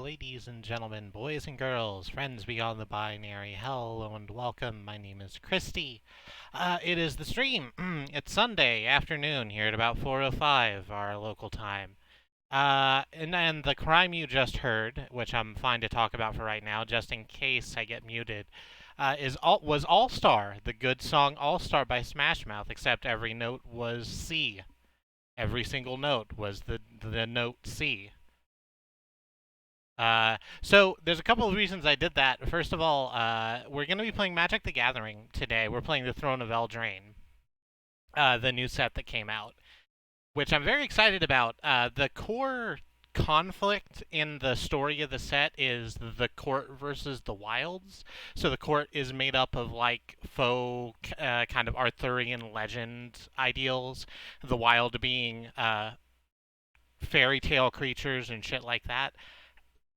ladies and gentlemen, boys and girls, friends beyond the binary, hello and welcome. My name is Kristie. It is the stream. It's Sunday afternoon here at about 4:05 our local time. And the crime you just heard, which I'm fine to talk about for right now, just in case I get muted, was All Star, the good song All Star by Smash Mouth, except every note was C. Every single note was the note C. So there's a couple of reasons I did that. First of all, we're going to be playing Magic the Gathering today. We're playing the Throne of Eldraine, the new set that came out, which I'm very excited about. The core conflict in the story of the set is the court versus the wilds. So the court is made up of like faux kind of Arthurian legend ideals, the wild being fairy tale creatures and shit like that.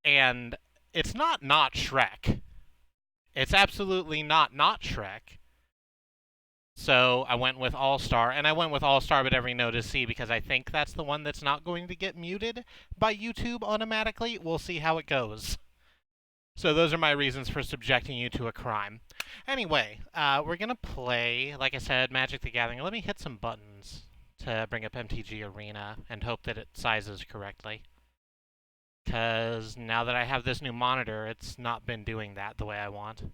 And it's not Shrek. It's absolutely not Shrek. So I went with All Star, and I went with All Star, but every note is C because I think that's the one that's not going to get muted by YouTube automatically. We'll see how it goes. So those are my reasons for subjecting you to a crime. Anyway, we're going to play, like I said, Magic the Gathering. Let me hit some buttons to bring up MTG Arena and hope that it sizes correctly. Because now that I have this new monitor, it's not been doing that the way I want.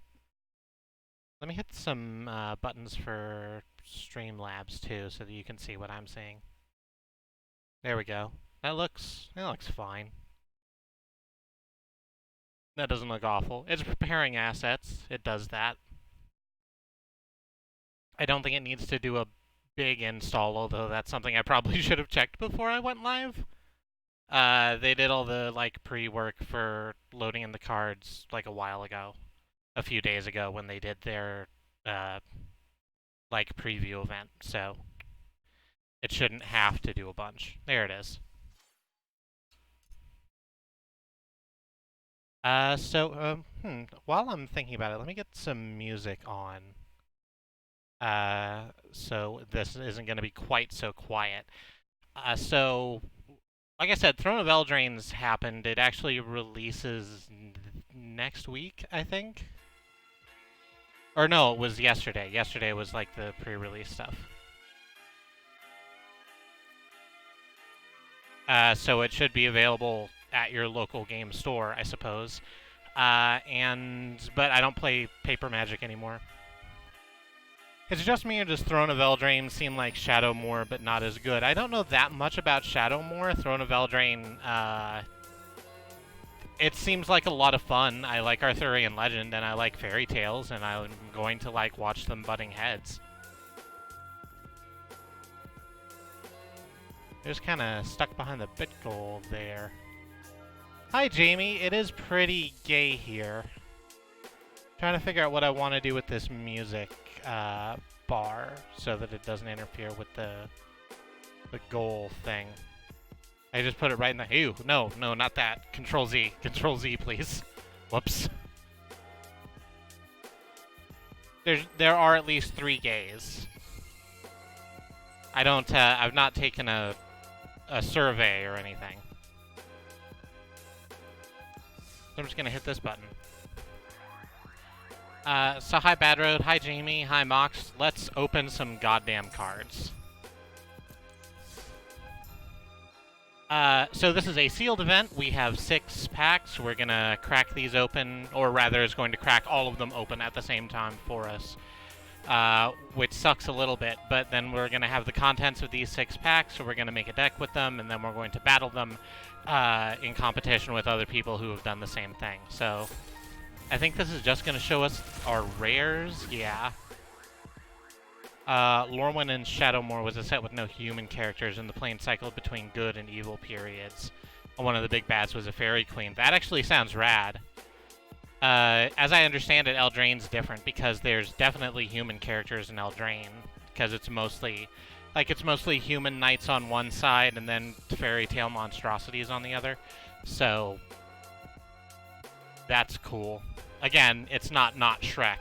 Let me hit some buttons for Streamlabs too, so that you can see what I'm seeing. There we go. That looks fine. That doesn't look awful. It's preparing assets. It does that. I don't think it needs to do a big install, although that's something I probably should have checked before I went live. They did all the pre-work for loading in the cards a while ago, a few days ago when they did their preview event. So it shouldn't have to do a bunch. There it is. While I'm thinking about it, let me get some music on. So this isn't going to be quite so quiet. Like I said, Throne of Eldraine's happened. It actually releases next week, I think. Or no, it was yesterday. Yesterday was the pre-release stuff. So it should be available at your local game store, I suppose. But I don't play paper Magic anymore. It's just me, or does Throne of Eldraine seem like Shadowmoor, but not as good? I don't know that much about Shadowmoor. Throne of Eldraine, it seems like a lot of fun. I like Arthurian legend, and I like fairy tales, and I'm going to watch them butting heads. They're just kind of stuck behind the bit goal there. Hi, Jamie. It is pretty gay here. Trying to figure out what I want to do with this music bar so that it doesn't interfere with the goal thing. I just put it right in the... Ew, no, not that. Control Z. Control Z, please. Whoops. There are at least 3 gays. I don't, I've not taken a survey or anything. So I'm just gonna hit this button. So hi Bad Road, hi Jamie, hi Mox. Let's open some goddamn cards. So this is a sealed event. We have 6 packs. We're gonna crack these open, or rather is going to crack all of them open at the same time for us. Which sucks a little bit, but then we're gonna have the contents of these 6 packs, so we're gonna make a deck with them, and then we're going to battle them in competition with other people who have done the same thing. So I think this is just going to show us our rares, yeah. Lorwyn and Shadowmoor was a set with no human characters, and the plane cycled between good and evil periods. One of the big bads was a fairy queen. That actually sounds rad. As I understand it, Eldraine's different, because there's definitely human characters in Eldraine, because it's mostly human knights on one side, and then fairy tale monstrosities on the other. So that's cool. Again, it's not Shrek.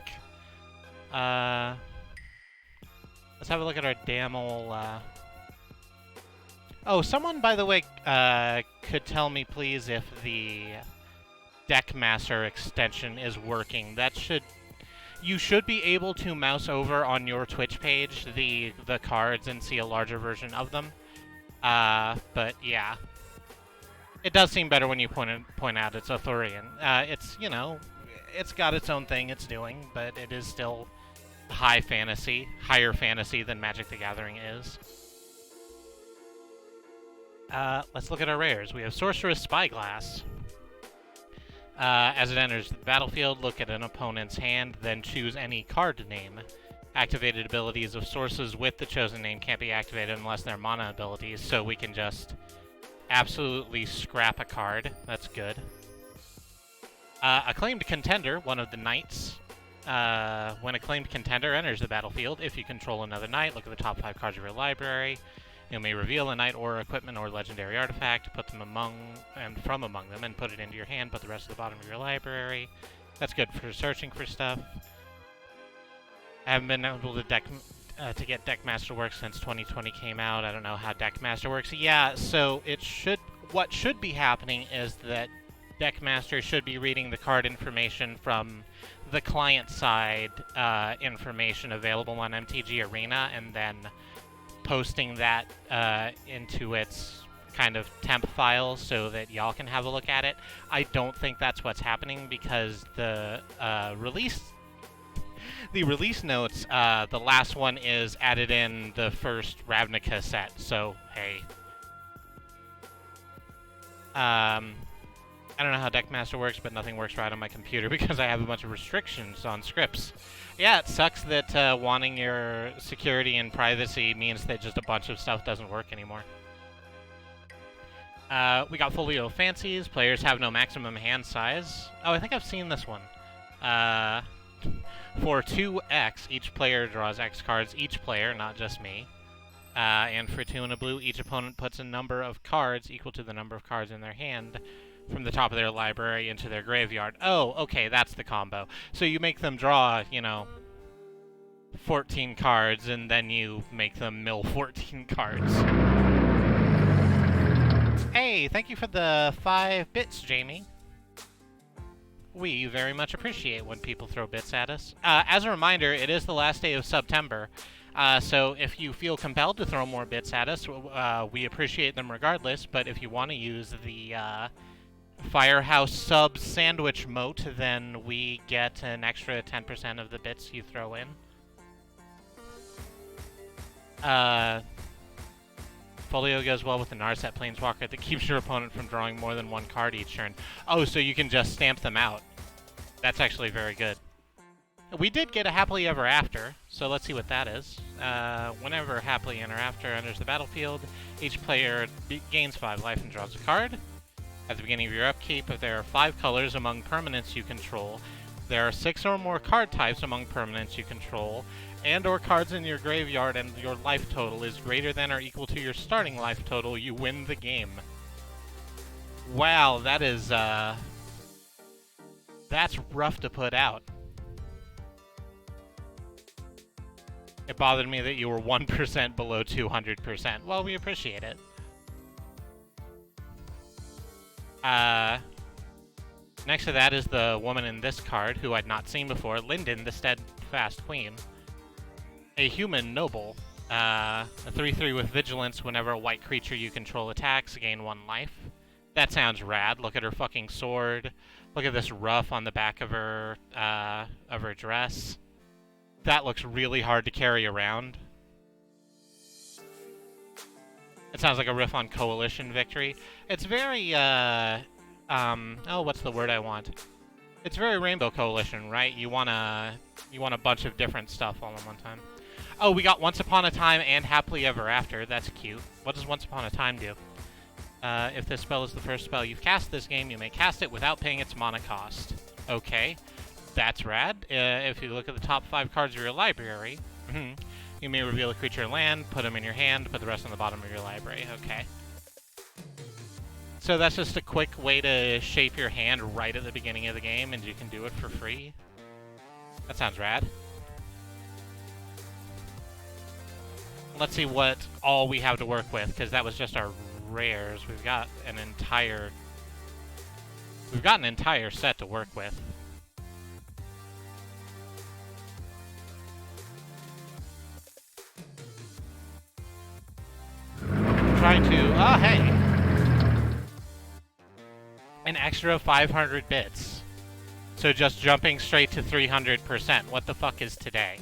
Let's have a look at our damn ol', Oh, someone, by the way, could tell me, please, if the Deckmaster extension is working. You should be able to mouse over on your Twitch page the cards and see a larger version of them. But yeah. It does seem better when you point out it's Arthurian. It's, you know, it's got its own thing it's doing, but it is still higher fantasy than Magic the Gathering is. Let's look at our rares. We have Sorceress Spyglass. As it enters the battlefield, look at an opponent's hand, then choose any card name. Activated abilities of sources with the chosen name can't be activated unless they're mana abilities, so we can just absolutely scrap a card. That's good. Acclaimed Contender, one of the knights. When Acclaimed Contender enters the battlefield, if you control another knight, look at the top 5 cards of your library. You may reveal a knight or equipment or legendary artifact, put them from among them, and put it into your hand, put the rest at the bottom of your library. That's good for searching for stuff. I haven't been able to get Deckmaster work since 2020 came out. I don't know how Deckmaster works. Yeah, so what should be happening is that Deckmaster should be reading the card information from the client-side information available on MTG Arena, and then posting that into its kind of temp file so that y'all can have a look at it. I don't think that's what's happening because the release notes, the last one is added in the first Ravnica set, so hey. I don't know how Deckmaster works, but nothing works right on my computer because I have a bunch of restrictions on scripts. Yeah, it sucks that wanting your security and privacy means that just a bunch of stuff doesn't work anymore. We got Folio Fancies. Players have no maximum hand size. Oh, I think I've seen this one. For 2x, each player draws X cards. Each player, not just me. And for 2 and a blue, each opponent puts a number of cards equal to the number of cards in their hand from the top of their library into their graveyard. Oh, okay, that's the combo. So you make them draw, 14 cards, and then you make them mill 14 cards. Hey, thank you for the 5 bits, Jamie. We very much appreciate when people throw bits at us. As a reminder, it is the last day of September, so if you feel compelled to throw more bits at us, we appreciate them regardless, but if you want to use the Firehouse sub sandwich moat, then we get an extra 10% of the bits you throw in. Folio goes well with the Narset Planeswalker that keeps your opponent from drawing more than 1 card each turn. Oh, so you can just stamp them out. That's actually very good. We did get a Happily Ever After, so let's see what that is. Whenever Happily Ever After enters the battlefield, each player gains 5 life and draws a card. At the beginning of your upkeep, if there are 5 colors among permanents you control, there are 6 or more card types among permanents you control, and or cards in your graveyard, and your life total is greater than or equal to your starting life total, you win the game. Wow, that is, that's rough to put out. It bothered me that you were 1% below 200%. Well, we appreciate it. Next to that is the woman in this card, who I'd not seen before, Linden the Stedfast Queen. A human noble. A 3/3 with vigilance. Whenever a white creature you control attacks, gain 1 life. That sounds rad. Look at her fucking sword. Look at this ruff on the back of her dress. That looks really hard to carry around. It sounds like a riff on Coalition Victory. It's very, what's the word I want? It's very Rainbow Coalition, right? You want a bunch of different stuff all at one time. Oh, we got Once Upon a Time and Happily Ever After. That's cute. What does Once Upon a Time do? If this spell is the first spell you've cast this game, you may cast it without paying its mana cost. Okay, that's rad. If you look at the top 5 cards of your library, you may reveal a creature or land, put them in your hand, put the rest on the bottom of your library. Okay. So that's just a quick way to shape your hand right at the beginning of the game, and you can do it for free. That sounds rad. Let's see what all we have to work with, because that was just our rares. We've got an entire We've got an entire set to work with. Trying to... Oh, hey! An extra 500 bits. So just jumping straight to 300%. What the fuck is today?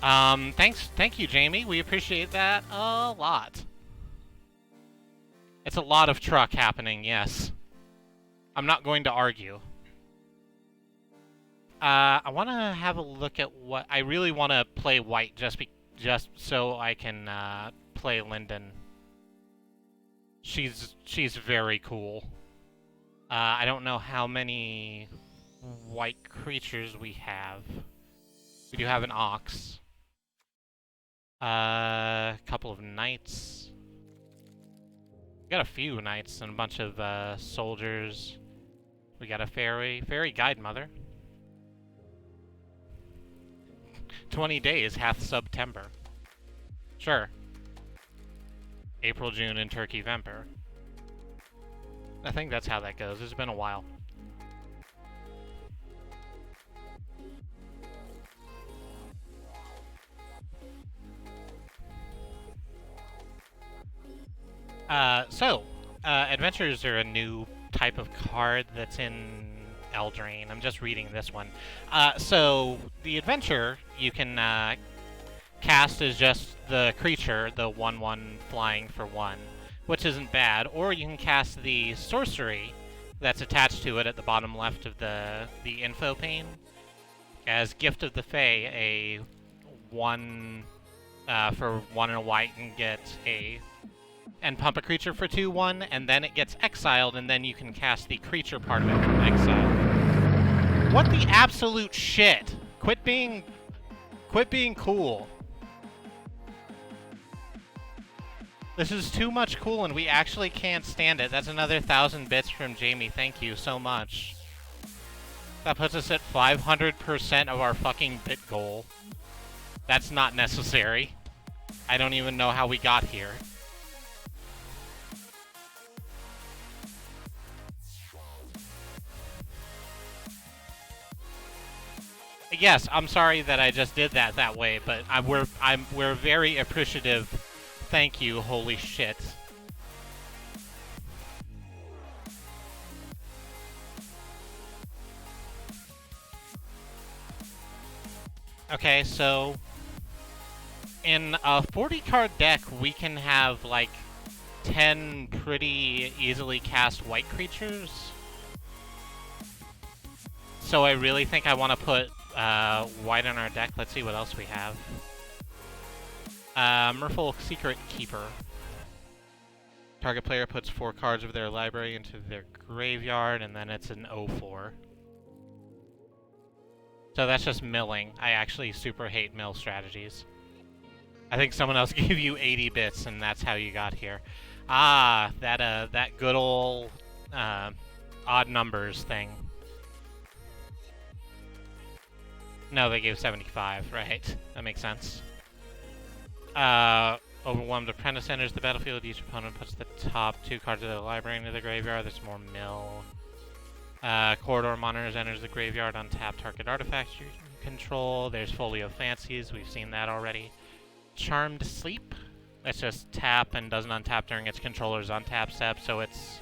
Thank you, Jamie. We appreciate that a lot. It's a lot of truck happening, yes. I'm not going to argue. I want to have a look at what... I really want to play white just so I can play Linden. She's very cool. I don't know how many white creatures we have. We do have an ox. A couple of knights. We got a few knights and a bunch of soldiers. We got a fairy guide mother. 20 days hath September. Sure. April, June, and Turkey, Vember. I think that's how that goes. It's been a while. Adventures are a new type of card that's in Eldraine. I'm just reading this one. So, the adventure you can cast as just the creature, the 1/1 flying for 1, which isn't bad. Or you can cast the sorcery that's attached to it at the bottom left of the info pane as Gift of the Fae, a 1 for 1 and a white, and get and pump a creature for 2/1, and then it gets exiled, and then you can cast the creature part of it from exile. What the absolute shit? Quit being cool. This is too much cool, and we actually can't stand it. That's another 1,000 bits from Jamie. Thank you so much. That puts us at 500% of our fucking bit goal. That's not necessary. I don't even know how we got here. Yes, I'm sorry that I just did that way, but we're very appreciative. Thank you, holy shit. Okay, so in a 40-card deck, we can have like 10 pretty easily cast white creatures. So I really think I want to put white on our deck. Let's see what else we have. Merfolk Secret Keeper. Target player puts 4 cards of their library into their graveyard, and then it's an 0/4. So that's just milling. I actually super hate mill strategies. I think someone else gave you 80 bits, and that's how you got here. Ah, that good old odd numbers thing. No, they gave 75, right? That makes sense. Overwhelmed Apprentice enters the battlefield. Each opponent puts the top 2 cards of their library into the graveyard. There's more mill. Corridor Monitors enters the graveyard. Untap target artifacts you control. There's Folio Fancies. We've seen that already. Charmed Sleep. It's just tap and doesn't untap during its controller's untap step. So it's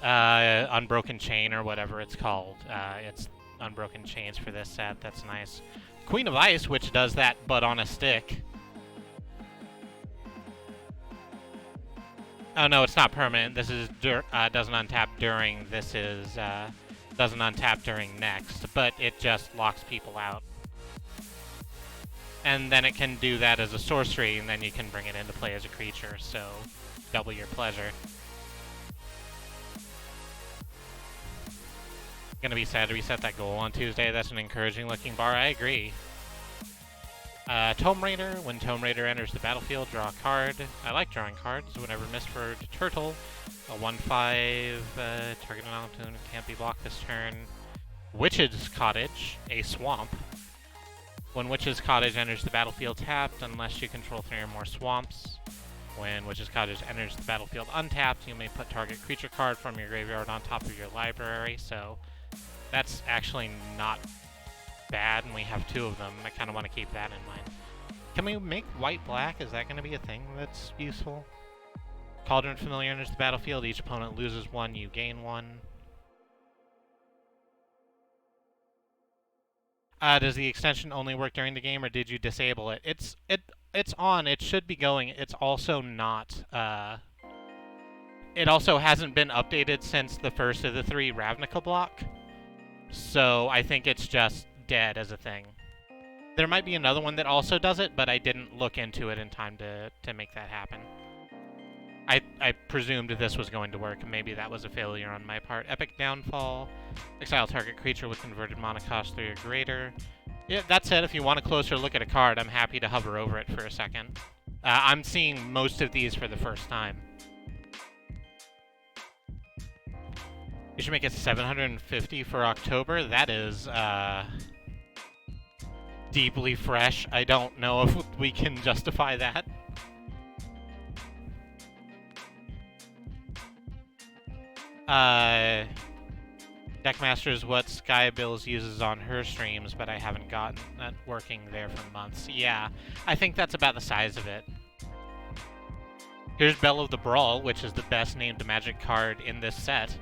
Unbroken Chain or whatever it's called. It's Unbroken Chains for this set. That's nice. Queen of Ice, which does that but on a stick. Oh no, it's not permanent. This is doesn't untap during. This is doesn't untap during next, but it just locks people out. And then it can do that as a sorcery, and then you can bring it into play as a creature. So double your pleasure. Gonna be sad to reset that goal on Tuesday. That's an encouraging looking bar. I agree. Tome Raider. When Tome Raider enters the battlefield, draw a card. I like drawing cards. Whenever Mistford Turtle, a 1/5 target mountain can't be blocked this turn. Witch's Cottage, a swamp. When Witch's Cottage enters the battlefield tapped, unless you control 3 or more swamps. When Witch's Cottage enters the battlefield untapped, you may put target creature card from your graveyard on top of your library, so that's actually not bad, and we have 2 of them. I kind of want to keep that in mind. Can we make white-black? Is that going to be a thing that's useful? Cauldron Familiar enters the battlefield. Each opponent loses 1, you gain 1. Does the extension only work during the game, or did you disable it? It's on. It should be going. It's also not. It also hasn't been updated since the first of the 3 Ravnica block. So I think it's just dead as a thing. There might be another one that also does it, but I didn't look into it in time to make that happen. I presumed this was going to work, and maybe that was a failure on my part. Epic Downfall. Exile target creature with converted mana cost 3 or greater. Yeah, that said, if you want a closer look at a card, I'm happy to hover over it for a second. I'm seeing most of these for the first time. You should make it 750 for October. That is, deeply fresh. I don't know if we can justify that. Deckmaster is what Skybills uses on her streams, but I haven't gotten that working there for months. Yeah, I think that's about the size of it. Here's Bell of the Brawl, which is the best named Magic card in this set.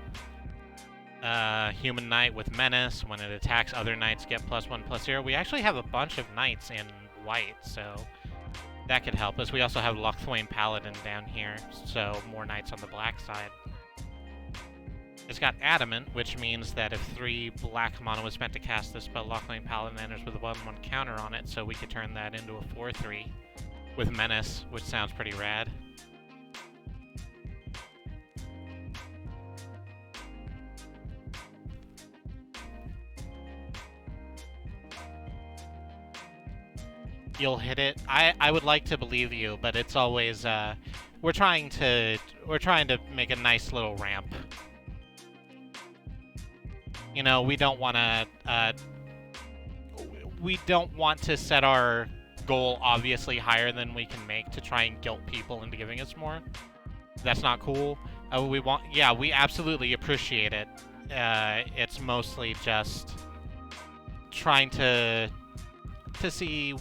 Human Knight with Menace. When it attacks, other knights get +1/+0. We actually have a bunch of knights in white, so that could help us. We also have Lochthwain Paladin down here, so more knights on the black side. It's got Adamant, which means that if 3 black mana was spent to cast this spell, Lochthwain Paladin enters with a 1/1 counter on it, so we could turn that into a 4/3 with Menace, which sounds pretty rad. You'll hit it. I would like to believe you, but it's always we're trying to make a nice little ramp. You know, we don't want to set our goal obviously higher than we can make to try and guilt people into giving us more. That's not cool. We absolutely appreciate it. It's mostly just trying to see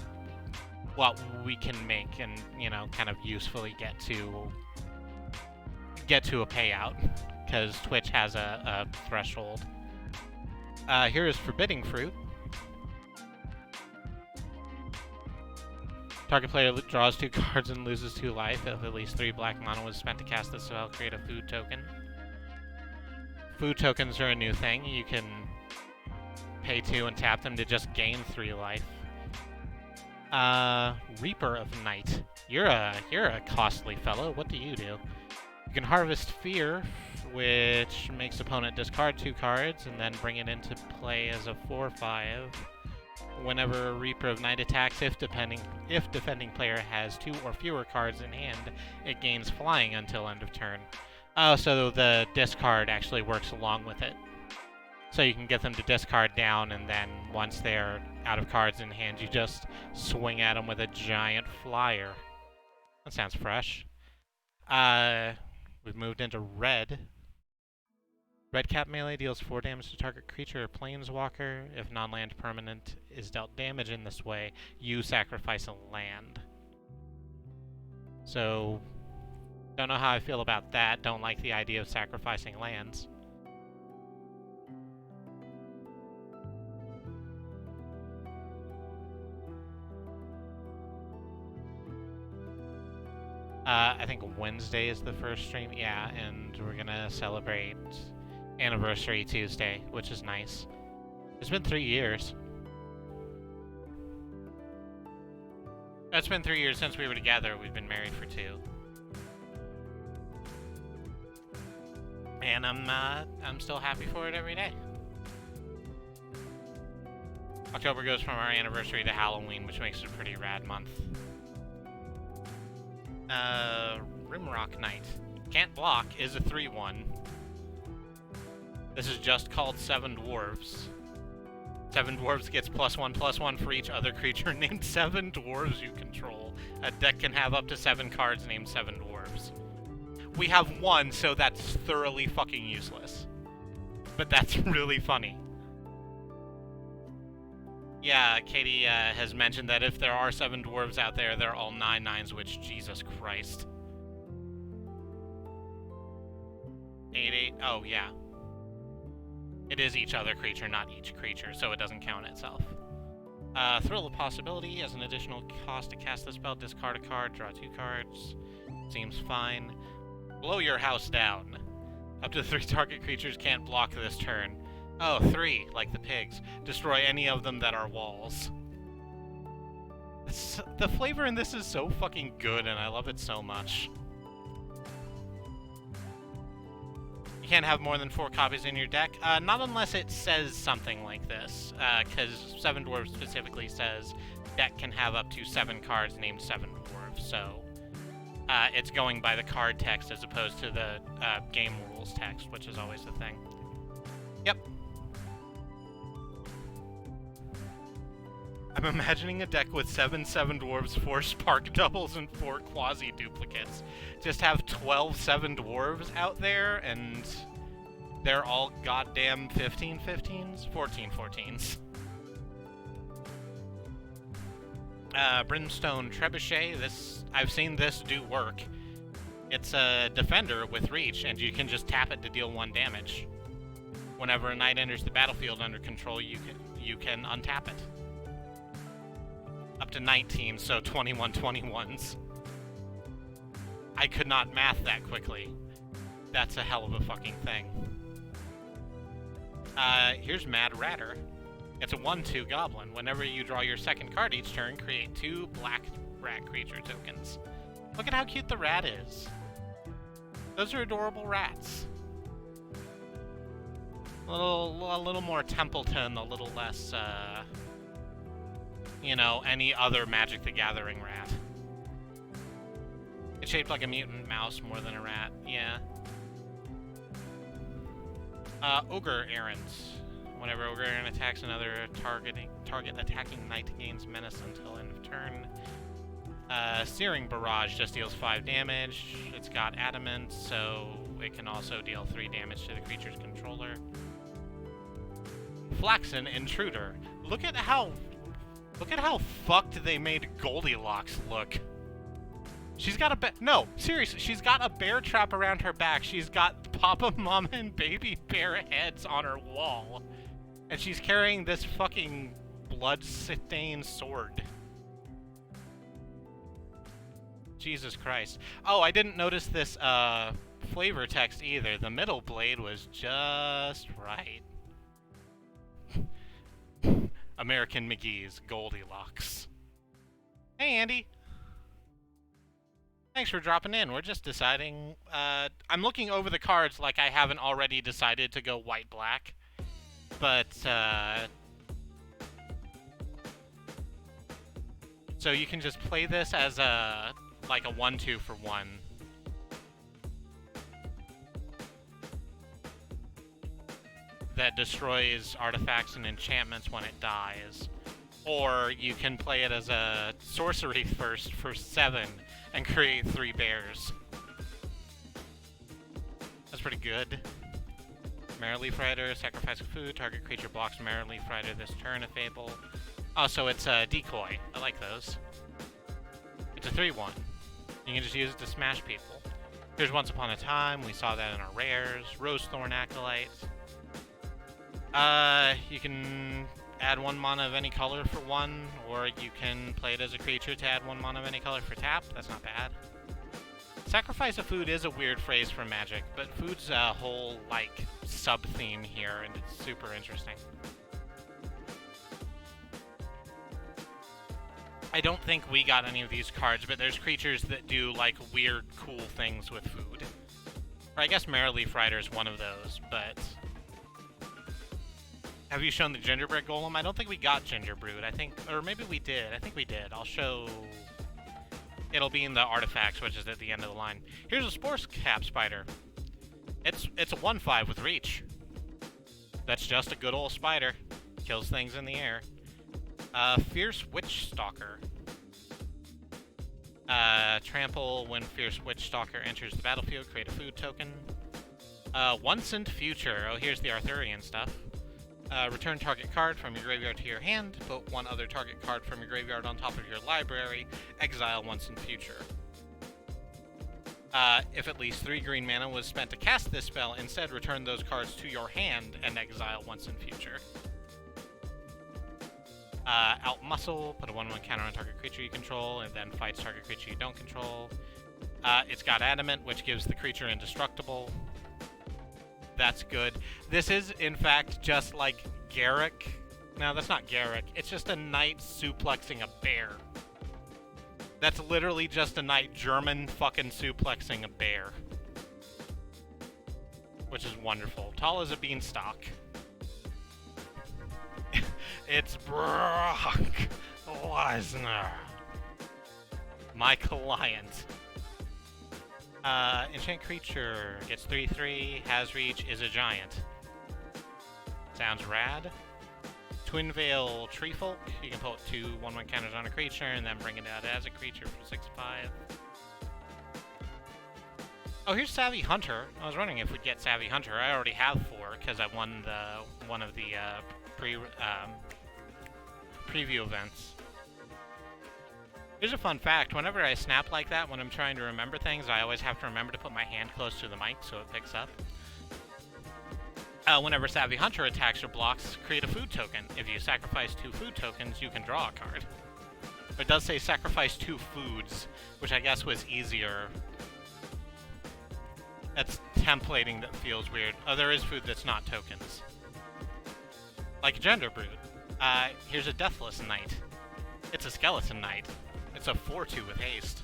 what we can make and, you know, kind of usefully get to a payout, because Twitch has a threshold. Here is Forbidding Fruit. Target player draws 2 cards and loses 2 life. If at least 3 black mana was spent to cast this spell, create a food token. Food tokens are a new thing. You can pay 2 and tap them to just gain 3 life. Reaper of Night. You're a costly fellow. What do? You can harvest Fear, which makes opponent discard 2 cards and then bring it into play as a 4/5. Whenever a Reaper of Night attacks, if defending player has 2 or fewer cards in hand, it gains flying until end of turn. Oh, so the discard actually works along with it. So you can get them to discard down, and then once they're out of cards in hand, you just swing at them with a giant flyer. That sounds fresh. We've moved into red. Red cap melee deals 4 damage to target creature or planeswalker. If non-land permanent is dealt damage in this way, you sacrifice a land. So, don't know how I feel about that. Don't like the idea of sacrificing lands. I think Wednesday is the first stream, yeah, and we're gonna celebrate Anniversary Tuesday, which is nice. It's been 3 years. It's been 3 years since we were together. We've been married for 2. And I'm still happy for it every day. October goes from our anniversary to Halloween, which makes it a pretty rad month. Rimrock Knight. Can't block is a 3/1. This is just called 7 Dwarves. 7 dwarves gets +1/+1 for each other creature named 7 dwarves you control. A deck can have up to 7 cards named 7 dwarves. We have 1, so that's thoroughly fucking useless. But that's really funny. Yeah, Katie has mentioned that if there are 7 dwarves out there, they're all 9/9s, which, Jesus Christ. 8/8, oh yeah. It is each other creature, not each creature, so it doesn't count itself. Thrill of Possibility, as an additional cost to cast the spell, discard a card, draw 2 cards. Seems fine. Blow your house down. Up to 3 target creatures can't block this turn. Oh, 3, like the pigs. Destroy any of them that are walls. The flavor in this is so fucking good, and I love it so much. You can't have more than 4 copies in your deck. Not unless it says something like this, because 7 Dwarves specifically says deck can have up to 7 cards named 7 Dwarves, so it's going by the card text as opposed to the game rules text, which is always the thing. Yep. I'm imagining a deck with 7 Dwarves, 4 Spark Doubles, and 4 Quasi-Duplicates. Just have 12 7 Dwarves out there, and they're all goddamn 15/15s? 14/14s. Brimstone Trebuchet, I've seen this do work. It's a defender with reach, and you can just tap it to deal 1 damage. Whenever a knight enters the battlefield under control, you can untap it. Up to 19, so 21 21s. I could not math that quickly. That's a hell of a fucking thing. Here's Mad Ratter. It's a 1/2 goblin. Whenever you draw your second card each turn, create 2 black rat creature tokens. Look at how cute the rat is. Those are adorable rats. A little more Templeton, a little less, you know, any other Magic the Gathering rat. It's shaped like a mutant mouse more than a rat, yeah. Ogre Errands. Whenever Ogre Errand attacks another target attacking knight gains menace until end of turn. Searing Barrage just deals 5 damage. It's got adamant, so it can also deal 3 damage to the creature's controller. Flaxen Intruder. Look at how fucked they made Goldilocks look. She's got no, seriously, she's got a bear trap around her back. She's got Papa, Mama, and Baby Bear heads on her wall. And she's carrying this fucking blood-stained sword. Jesus Christ. Oh, I didn't notice this flavor text either. The middle blade was just right. American McGee's Goldilocks. Hey, Andy. Thanks for dropping in. We're just deciding. I'm looking over the cards like I haven't already decided to go white-black. But, so you can just play this as like a 1/2 for 1. That destroys artifacts and enchantments when it dies. Or you can play it as a sorcery first for 7 and create 3 bears. That's pretty good. Marrow-Leaf Rider, sacrifice a food, target creature blocks Marrow-Leaf Rider this turn, a fable. Oh, so it's a decoy. I like those. It's a 3/1. You can just use it to smash people. Here's Once Upon a Time, we saw that in our rares. Rosethorn Acolyte. You can add 1 mana of any color for 1, or you can play it as a creature to add 1 mana of any color for tap. That's not bad. Sacrifice a food is a weird phrase for Magic, but food's a whole, like, sub-theme here, and it's super interesting. I don't think we got any of these cards, but there's creatures that do, like, weird, cool things with food. Or I guess Marrow-Leaf Rider is one of those, but... Have you shown the Gingerbread Golem? I don't think we got Gingerbread. I think... Or maybe we did. I think we did. I'll show... It'll be in the artifacts, which is at the end of the line. Here's a Spore Cap Spider. It's a 1/5 with reach. That's just a good old spider. Kills things in the air. Fierce Witch Stalker. Trample when Fierce Witch Stalker enters the battlefield. Create a food token. Once in Future. Oh, here's the Arthurian stuff. Return target card from your graveyard to your hand. Put one other target card from your graveyard on top of your library. Exile once in Future. If at least 3 green mana was spent to cast this spell, instead return those cards to your hand and exile once in Future. Outmuscle, put a 1/1 counter on target creature you control, and then fights target creature you don't control. It's got Adamant, which gives the creature indestructible. That's good. This is, in fact, just like Garruk. No, that's not Garruk. It's just a knight suplexing a bear. That's literally just a knight German fucking suplexing a bear. Which is wonderful. Tall as a beanstalk. It's Brock Lesnar. My client. Enchant creature gets 3/3, has reach, is a giant. Sounds rad. Twin Veil Treefolk. You can put 2 1/1 counters on a creature and then bring it out as a creature for 6/5. Oh, here's Savvy Hunter. I was wondering if we'd get Savvy Hunter. I already have 4 because I won one of the preview events. Here's a fun fact. Whenever I snap like that, when I'm trying to remember things, I always have to remember to put my hand close to the mic so it picks up. Whenever Savvy Hunter attacks or blocks, create a food token. If you sacrifice 2 food tokens, you can draw a card. But it does say sacrifice 2 foods, which I guess was easier. That's templating that feels weird. Oh, there is food that's not tokens. Like Gender Brute. Here's a Deathless Knight. It's a Skeleton Knight. It's a 4/2 with haste.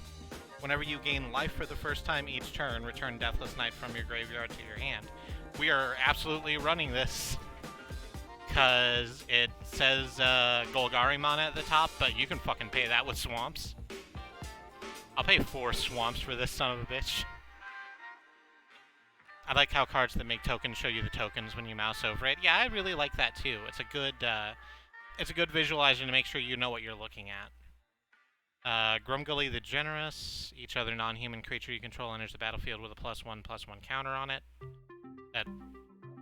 Whenever you gain life for the first time each turn, return Deathless Knight from your graveyard to your hand. We are absolutely running this. Because it says Golgari mana at the top, but you can fucking pay that with swamps. I'll pay 4 swamps for this son of a bitch. I like how cards that make tokens show you the tokens when you mouse over it. Yeah, I really like that too. It's a good visualizer to make sure you know what you're looking at. Grumgully the Generous. Each other non-human creature you control enters the battlefield with a +1/+1 counter on it.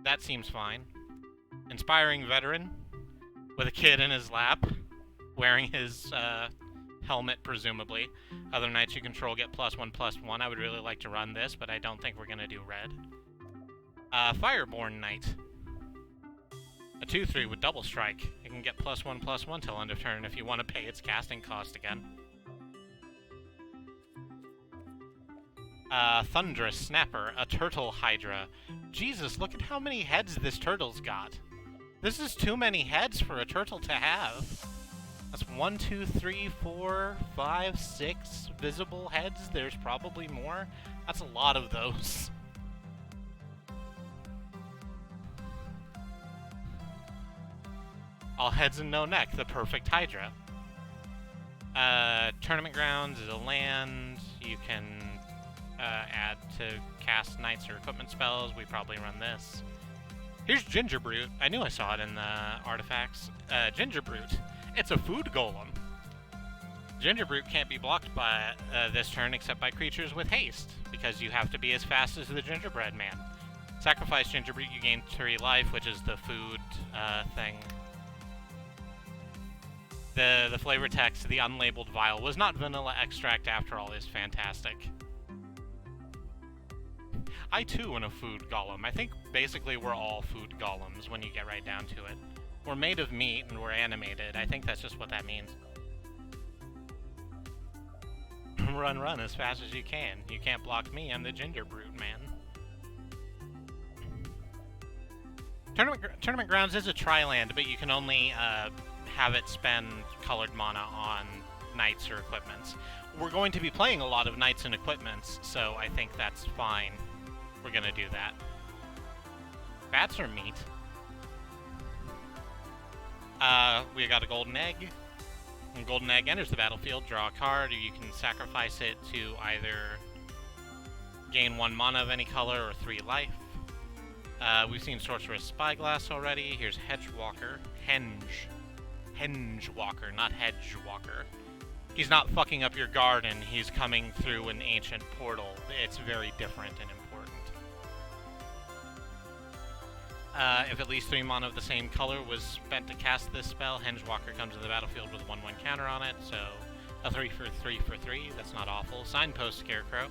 That seems fine. Inspiring Veteran. With a kid in his lap. Wearing his helmet, presumably. Other knights you control get +1/+1. I would really like to run this, but I don't think we're going to do red. Fireborn Knight. A 2/3 with double strike. It can get +1/+1 till end of turn if you want to pay its casting cost again. Thunderous Snapper, a Turtle Hydra. Jesus, look at how many heads this turtle's got. This is too many heads for a turtle to have. That's 1, 2, 3, 4, 5, 6 visible heads. There's probably more. That's a lot of those. All heads and no neck, the perfect Hydra. Tournament Grounds is a land. You can add to cast knights or equipment spells. We probably run this. Here's Ginger Brute. I knew I saw it in the artifacts. Ginger Brute. It's a food golem. Ginger Brute can't be blocked by this turn except by creatures with haste, because you have to be as fast as the gingerbread man. Sacrifice Ginger Brute, you gain 3 life, which is the food thing. The flavor text, the unlabeled vial, was not vanilla extract after all, is fantastic. I too am a food golem. I think basically we're all food golems when you get right down to it. We're made of meat and we're animated. I think that's just what that means. Run as fast as you can. You can't block me, I'm the Ginger Brute man. Tournament Grounds is a tri-land, but you can only have it spend colored mana on knights or equipments. We're going to be playing a lot of knights and equipments, so I think that's fine. We're gonna do that. Bats are meat. We got a Golden Egg. When Golden Egg enters the battlefield, draw a card, or you can sacrifice it to either gain 1 mana of any color or 3 life. We've seen Sorceress Spyglass already. Here's Hedgewalker. Hengewalker, not Hedgewalker. He's not fucking up your garden, he's coming through an ancient portal. It's very different and important. If at least 3 mana of the same color was spent to cast this spell, Hengewalker comes to the battlefield with a 1/1 counter on it, so a 3 for 3 for 3, that's not awful. Signpost Scarecrow.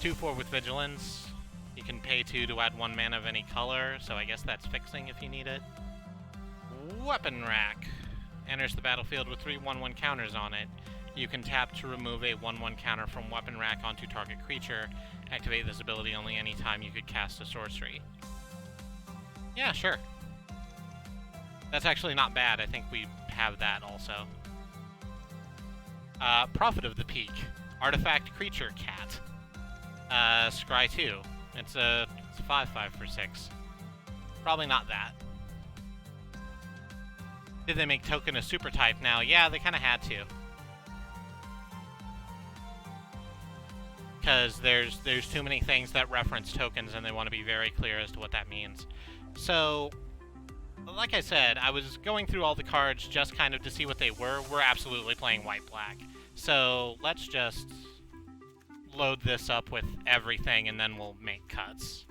2/4 with Vigilance. You can pay 2 to add 1 mana of any color, so I guess that's fixing if you need it. Weapon Rack. Enters the battlefield with 3 1/1 counters on it. You can tap to remove a 1/1 counter from Weapon Rack onto target creature. Activate this ability only any time you could cast a sorcery. Yeah, sure. That's actually not bad. I think we have that also. Prophet of the Peak. Artifact Creature Cat. Scry 2. It's a 5/5 for 6. Probably not that. Did they make token a super type now? Yeah, they kind of had to. Because there's too many things that reference tokens and they want to be very clear as to what that means. So, like I said, I was going through all the cards just kind of to see what they were. We're absolutely playing white-black. So, let's just load this up with everything and then we'll make cuts.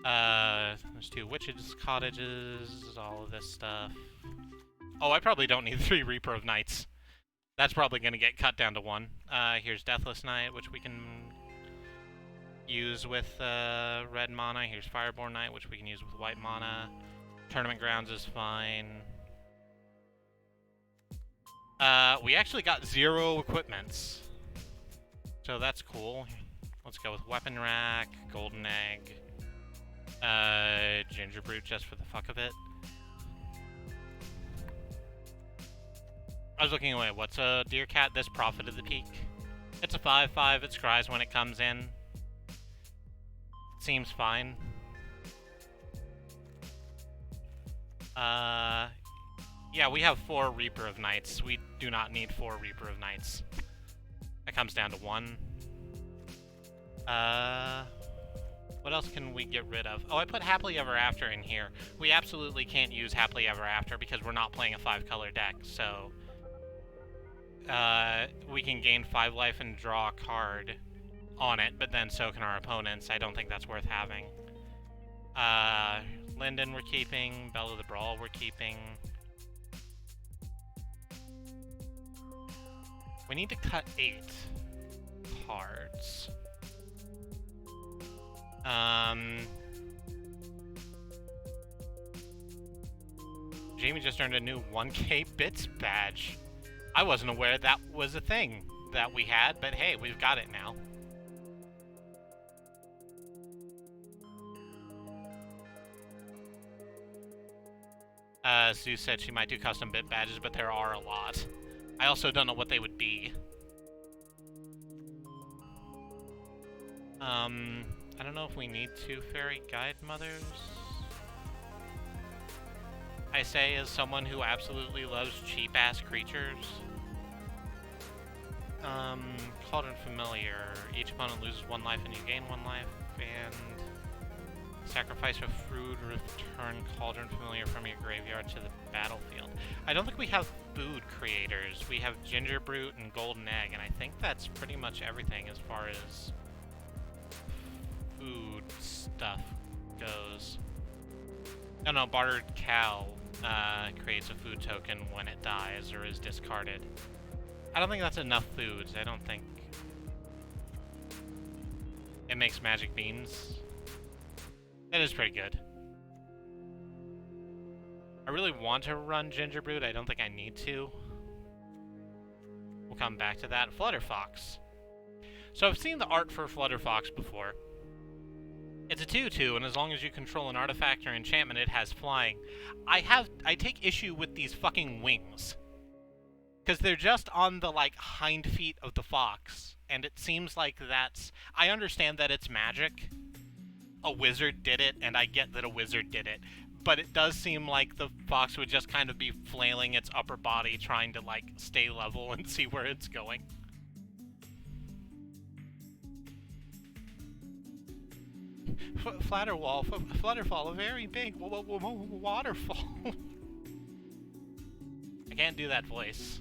There's 2 Witches' Cottages, all of this stuff. Oh, I probably don't need 3 Reaper of Nights. That's probably going to get cut down to 1. Here's Deathless Knight, which we can use with red mana. Here's Fireborn Knight, which we can use with white mana. Tournament Grounds is fine. We actually got 0 equipments. So that's cool. Let's go with Weapon Rack, Golden Egg, Ginger Brute just for the fuck of it. I was looking away. What's a Deer Cat? This Prophet of the Peak. It's a 5/5. It scries when it comes in. Seems fine. Yeah, we have 4 Reaper of Nights. We do not need 4 Reaper of Nights. That comes down to 1. What else can we get rid of? Oh, I put Happily Ever After in here. We absolutely can't use Happily Ever After because we're not playing a 5-color deck, so we can gain 5 life and draw a card on it, but then so can our opponents. I don't think that's worth having. Linden we're keeping. Bell of the Brawl we're keeping. We need to cut 8 cards. Jamie just earned a new 1K bits badge. I wasn't aware that was a thing that we had, but hey, we've got it now. Sue said she might do custom bit badges, but there are a lot. I also don't know what they would be. I don't know if we need 2 Fairy Guide Mothers. I say as someone who absolutely loves cheap-ass creatures. Cauldron Familiar. Each opponent loses 1 life and you gain 1 life. And sacrifice a food, return Cauldron Familiar from your graveyard to the battlefield. I don't think we have food creators. We have Ginger Brute and Golden Egg, and I think that's pretty much everything as far as food stuff goes. No, Bartered Cow creates a food token when it dies or is discarded. I don't think that's enough foods. I don't think it makes magic beans. That is pretty good. I really want to run Ginger Brute. I don't think I need to. We'll come back to that. Flutterfox. So I've seen the art for Flutterfox before. It's a 2/2, and as long as you control an artifact or enchantment, it has flying. I take issue with these fucking wings. Because they're just on the, like, hind feet of the fox. And it seems like that's... I understand that it's magic. A wizard did it, and I get that a wizard did it. But it does seem like the fox would just kind of be flailing its upper body, trying to, like, stay level and see where it's going. Flutterfall, a very big waterfall. I can't do that voice.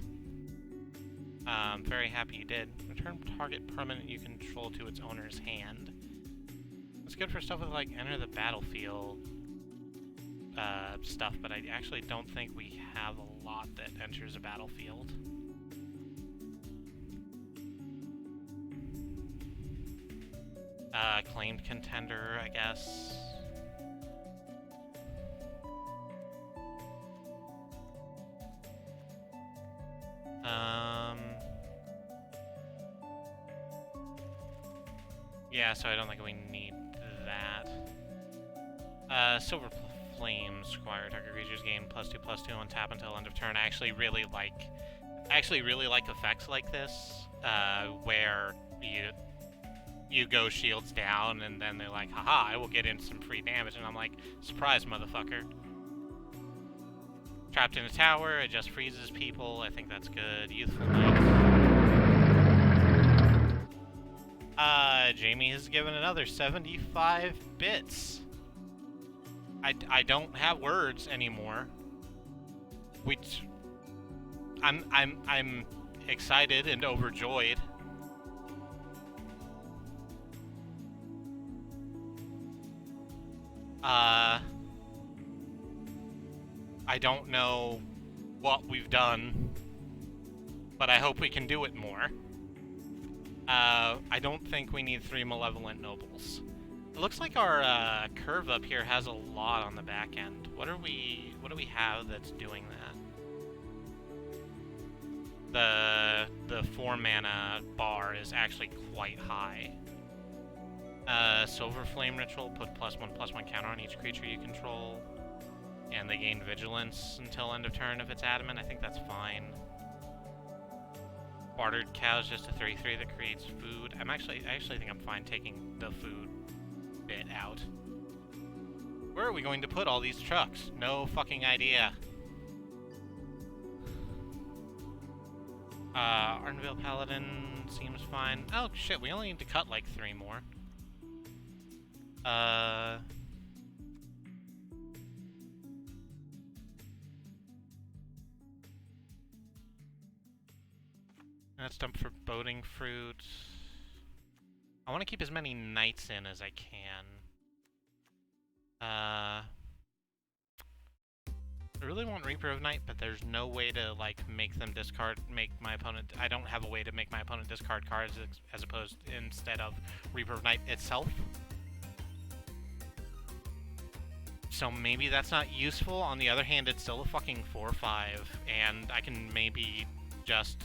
I'm very happy you did. Return target permanent you control to its owner's hand. It's good for stuff with, like, enter the battlefield stuff, but I actually don't think we have a lot that enters a battlefield. Claimed contender, I guess. Yeah, so I don't think we need that. Silver Flame, Squire, target creatures gain +2/+2 on tap until end of turn. I actually really like effects like this, where you go shields down, and then they're like, haha, I will get in some free damage, and I'm like, surprise, motherfucker. Trapped in a tower, it just freezes people, I think that's good. Youthful Knight. Jamie has given another 75 bits. I don't have words anymore. I'm excited and overjoyed. I don't know what we've done, but I hope we can do it more. I don't think we need 3 Malevolent Nobles. It looks like our curve up here has a lot on the back end. What do we have that's doing that? The 4 mana bar is actually quite high. Silver Flame Ritual, put +1/+1 counter on each creature you control. And they gain Vigilance until end of turn if it's adamant. I think that's fine. Bartered Cows, just a 3/3 that creates food. I actually think I'm fine taking the food bit out. Where are we going to put all these trucks? No fucking idea. Ardenvale Paladin seems fine. Oh shit, we only need to cut like 3 more. That's dump for Boding Fruit. I want to keep as many knights in as I can. I really want Reaper of Night, but there's no way to, like, make my opponent... I don't have a way to make my opponent discard cards as opposed instead of Reaper of Night itself. So maybe that's not useful. On the other hand, it's still a fucking 4/5, and I can maybe just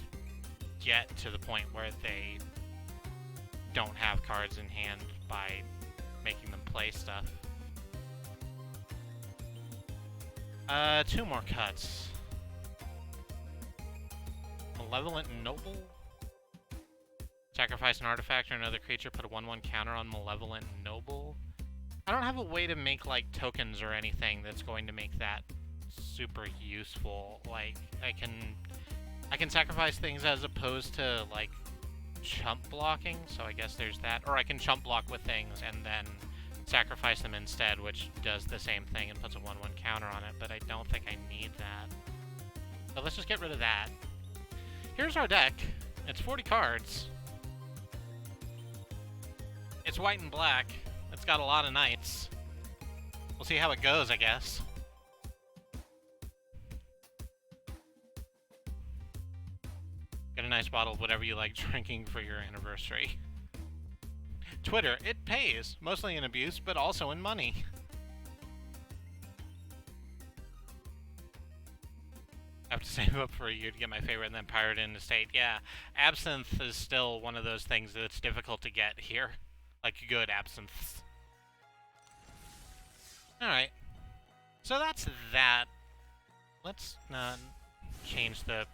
get to the point where they don't have cards in hand by making them play stuff. 2 more cuts. Malevolent Noble. Sacrifice an artifact or another creature, put a 1/1 counter on Malevolent Noble. I don't have a way to make, like, tokens or anything that's going to make that super useful. Like, I can sacrifice things as opposed to, like, chump blocking, so I guess there's that. Or I can chump block with things and then sacrifice them instead, which does the same thing and puts a 1/1 counter on it, but I don't think I need that. So let's just get rid of that. Here's our deck. It's 40 cards. It's white and black. It's got a lot of knights. We'll see how it goes, I guess. Get a nice bottle of whatever you like drinking for your anniversary. Twitter, it pays. Mostly in abuse, but also in money. I have to save up for a year to get my favorite and then pirate in the state. Yeah, absinthe is still one of those things that's difficult to get here. Like good absinthe. Alright. So that's that. Let's change the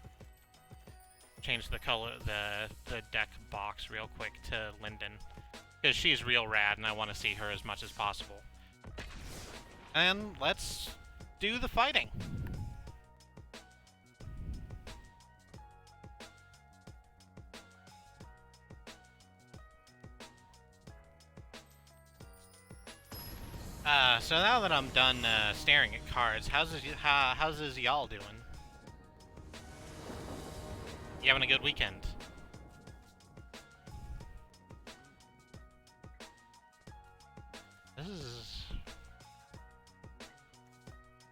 color, the deck box real quick to Linden. Because she's real rad and I want to see her as much as possible. And let's do the fighting. So now that I'm done staring at cards, how's y'all doing? You having a good weekend?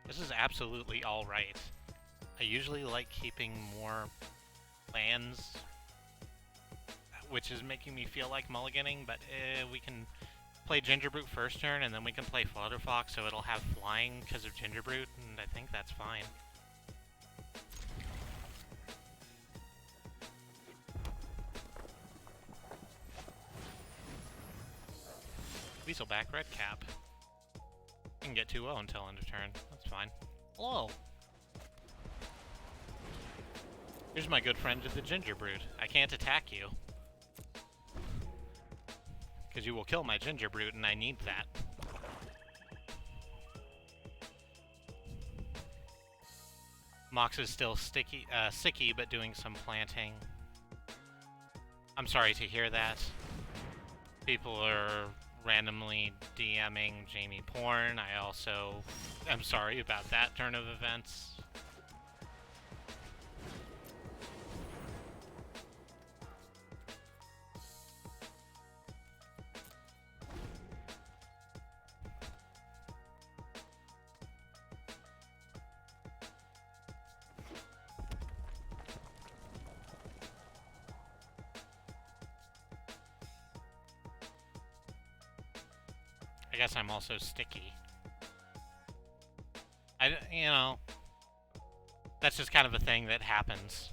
This is absolutely all right. I usually like keeping more lands, which is making me feel like mulliganing, but we can play Gingerbrute first turn, and then we can play Flutterfox, so it'll have flying because of Gingerbrute, and I think that's fine. Weaselback, Redcap. You can get 2-0 until end of turn. That's fine. Hello! Here's my good friend the Gingerbrute. I can't attack you. Because you will kill my Gingerbrute, and I need that. Mox is still sicky, but doing some planting. I'm sorry to hear that. People are randomly DMing Jamie porn. I also am sorry about that turn of events. I guess I'm also sticky. You know, that's just kind of a thing that happens.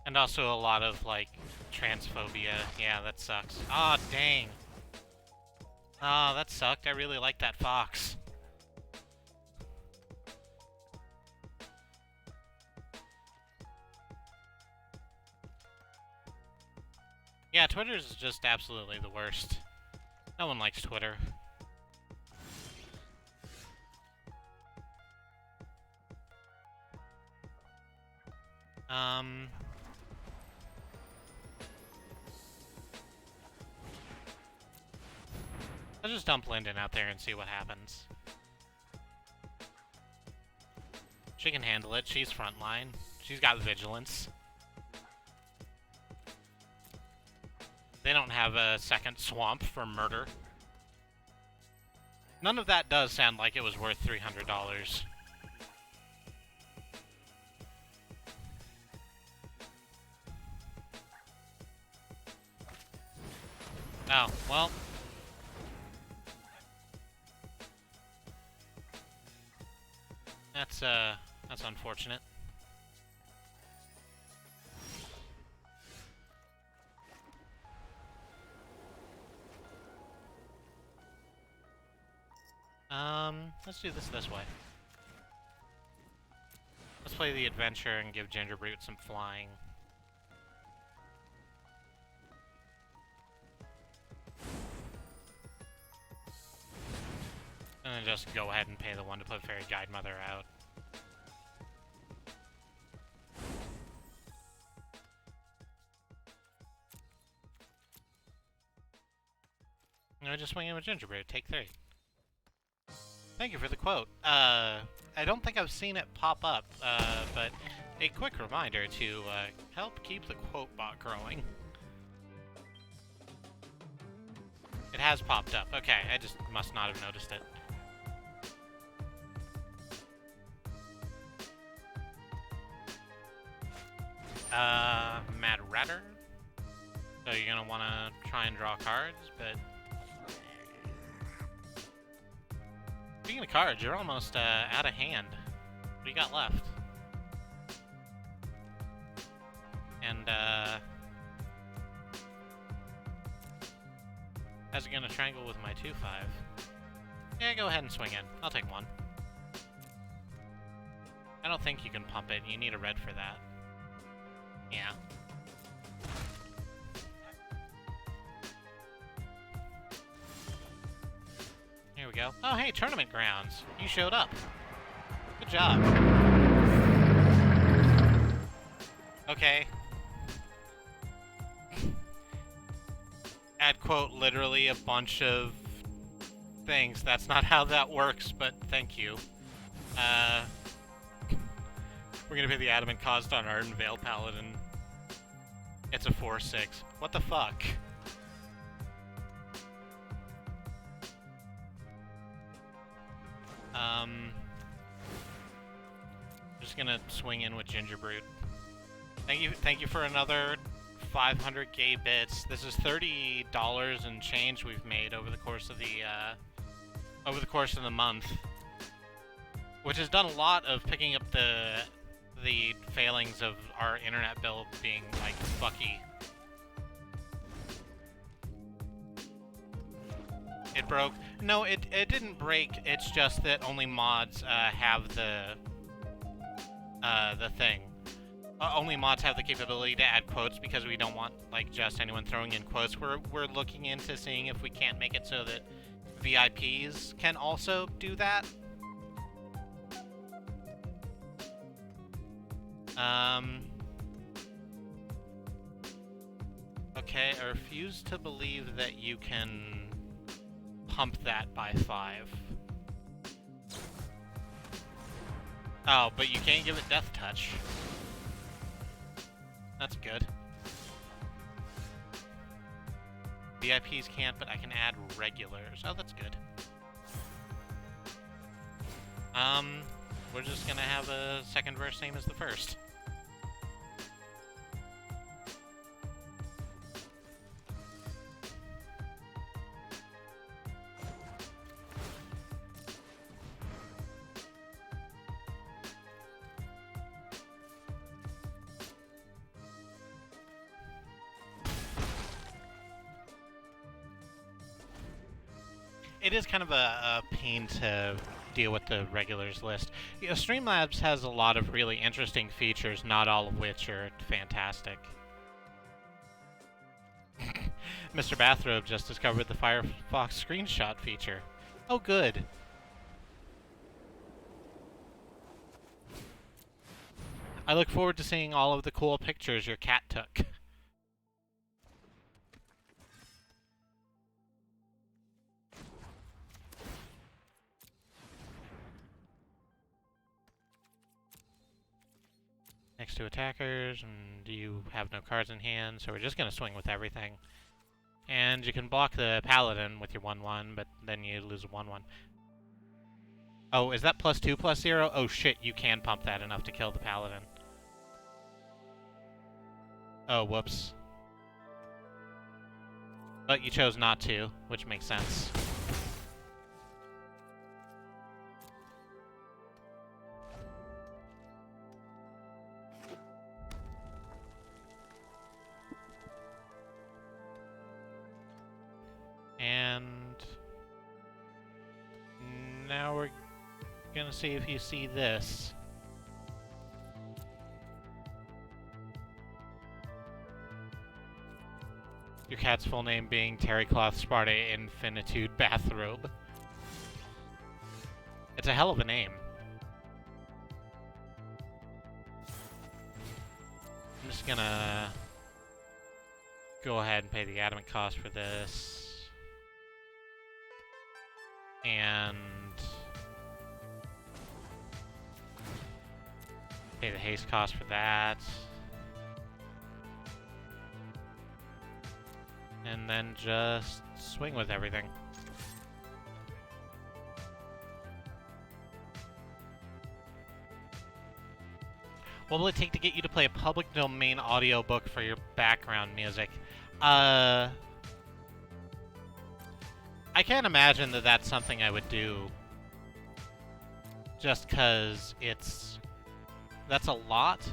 And also a lot of, like, transphobia. Yeah, that sucks. Aw, oh, dang. Oh, that sucked. I really like that fox. Yeah, Twitter's just absolutely the worst. No one likes Twitter. I'll just dump Linden out there and see what happens. She can handle it. She's frontline. She's got vigilance. They don't have a second swamp for murder. None of that does sound like it was worth $300. Oh, well. That's unfortunate. Let's do this way. Let's play the adventure and give Gingerbrute some flying. And then just go ahead and pay the one to put Fairy Guide Mother out. No, just swing in with Gingerbrute. Take 3. Thank you for the quote. I don't think I've seen it pop up, but a quick reminder to help keep the quote bot growing. It has popped up. Okay, I just must not have noticed it. Mad Ratter. So you're gonna want to try and draw cards, but... Speaking of cards, you're almost out of hand. What do you got left? And, how's it gonna triangle with my 2/5? Yeah, go ahead and swing in. I'll take 1. I don't think you can pump it. You need a red for that. Yeah. Here we go. Oh, hey, Tournament Grounds. You showed up. Good job. Okay. add quote literally a bunch of things. That's not how that works, but thank you. We're gonna pay the adamant cost on Arden Vale Paladin. It's a 4/6. What the fuck? Just gonna swing in with Gingerbread. Thank you for another 500 gay bits. This is $30 and change we've made over the course of the month, which has done a lot of picking up the failings of our internet bill being like fucky. It broke. No, it didn't break. It's just that only mods have the thing. Only mods have the capability to add quotes because we don't want like just anyone throwing in quotes. We're looking into seeing if we can't make it so that VIPs can also do that. Okay, I refuse to believe that you can pump that by 5. Oh, but you can't give it Death Touch. That's good. VIPs can't, but I can add regulars. Oh, that's good. We're just gonna have a second verse same as the first. It is kind of a pain to deal with the regulars list. You know, Streamlabs has a lot of really interesting features, not all of which are fantastic. Mr. Bathrobe just discovered the Firefox screenshot feature. Oh, good. I look forward to seeing all of the cool pictures your cat took. Next to attackers, and you have no cards in hand, so we're just gonna swing with everything. And you can block the Paladin with your 1/1, but then you lose a 1/1. Oh, is that +2/+0? Oh shit, you can pump that enough to kill the Paladin. Oh, whoops. But you chose not to, which makes sense. And now we're gonna see if you see this. Your cat's full name being Terrycloth Sparta Infinitude Bathrobe. It's a hell of a name. I'm just gonna go ahead and pay the adamant cost for this. And pay the haste cost for that. And then just swing with everything. What will it take to get you to play a public domain audiobook for your background music? I can't imagine that that's something I would do. Just 'cause that's a lot.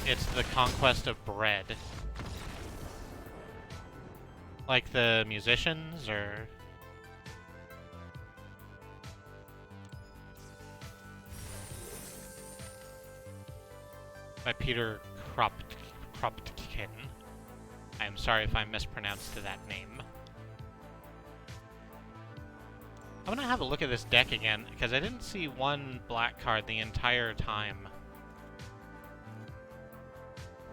It's the conquest of bread. Like the musicians, or... By Peter Kropotkin. I am sorry if I mispronounced that name. I'm gonna have a look at this deck again, because I didn't see one black card the entire time.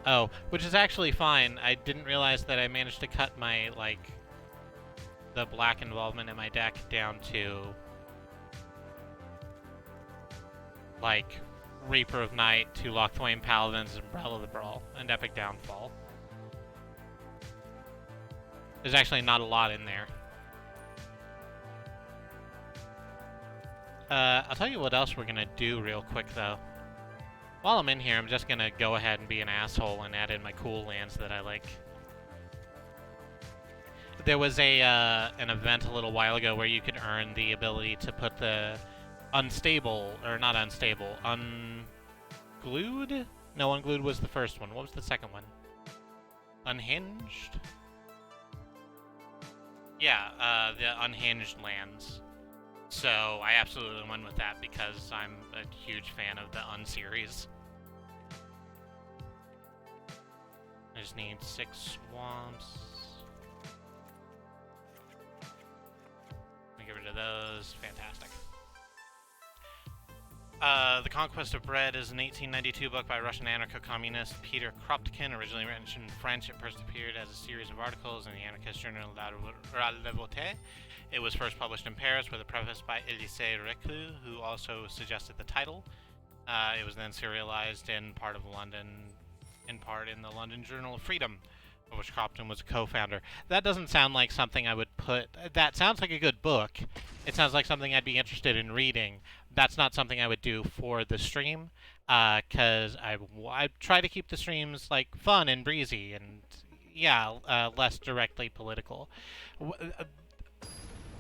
Oh, which is actually fine. I didn't realize that I managed to cut my, like, the black involvement in my deck down to, like, Reaper of Night, 2 Locthwain Paladins, Umbrella of the Brawl, and Epic Downfall. There's actually not a lot in there. I'll tell you what else we're gonna do real quick, though. While I'm in here, I'm just gonna go ahead and be an asshole and add in my cool lands that I like. There was an event a little while ago where you could earn the ability to put the unstable, or not unstable, unglued? No, unglued was the first one. What was the second one? Unhinged? Yeah, the unhinged lands. So I absolutely went with that because I'm a huge fan of the Un-series. I just need 6 swamps. Let me get rid of those. Fantastic. The Conquest of Bread is an 1892 book by Russian anarcho-communist Peter Kropotkin, originally written in French. It first appeared as a series of articles in the anarchist journal La Revolte. It was first published in Paris with a preface by Élisée Reclus, who also suggested the title. It was then serialized in part in the London Journal of Freedom, of which Kropotkin was a co-founder. That doesn't sound like something I would put... That sounds like a good book. It sounds like something I'd be interested in reading. That's not something I would do for the stream, because I try to keep the streams, like, fun and breezy and, yeah, less directly political.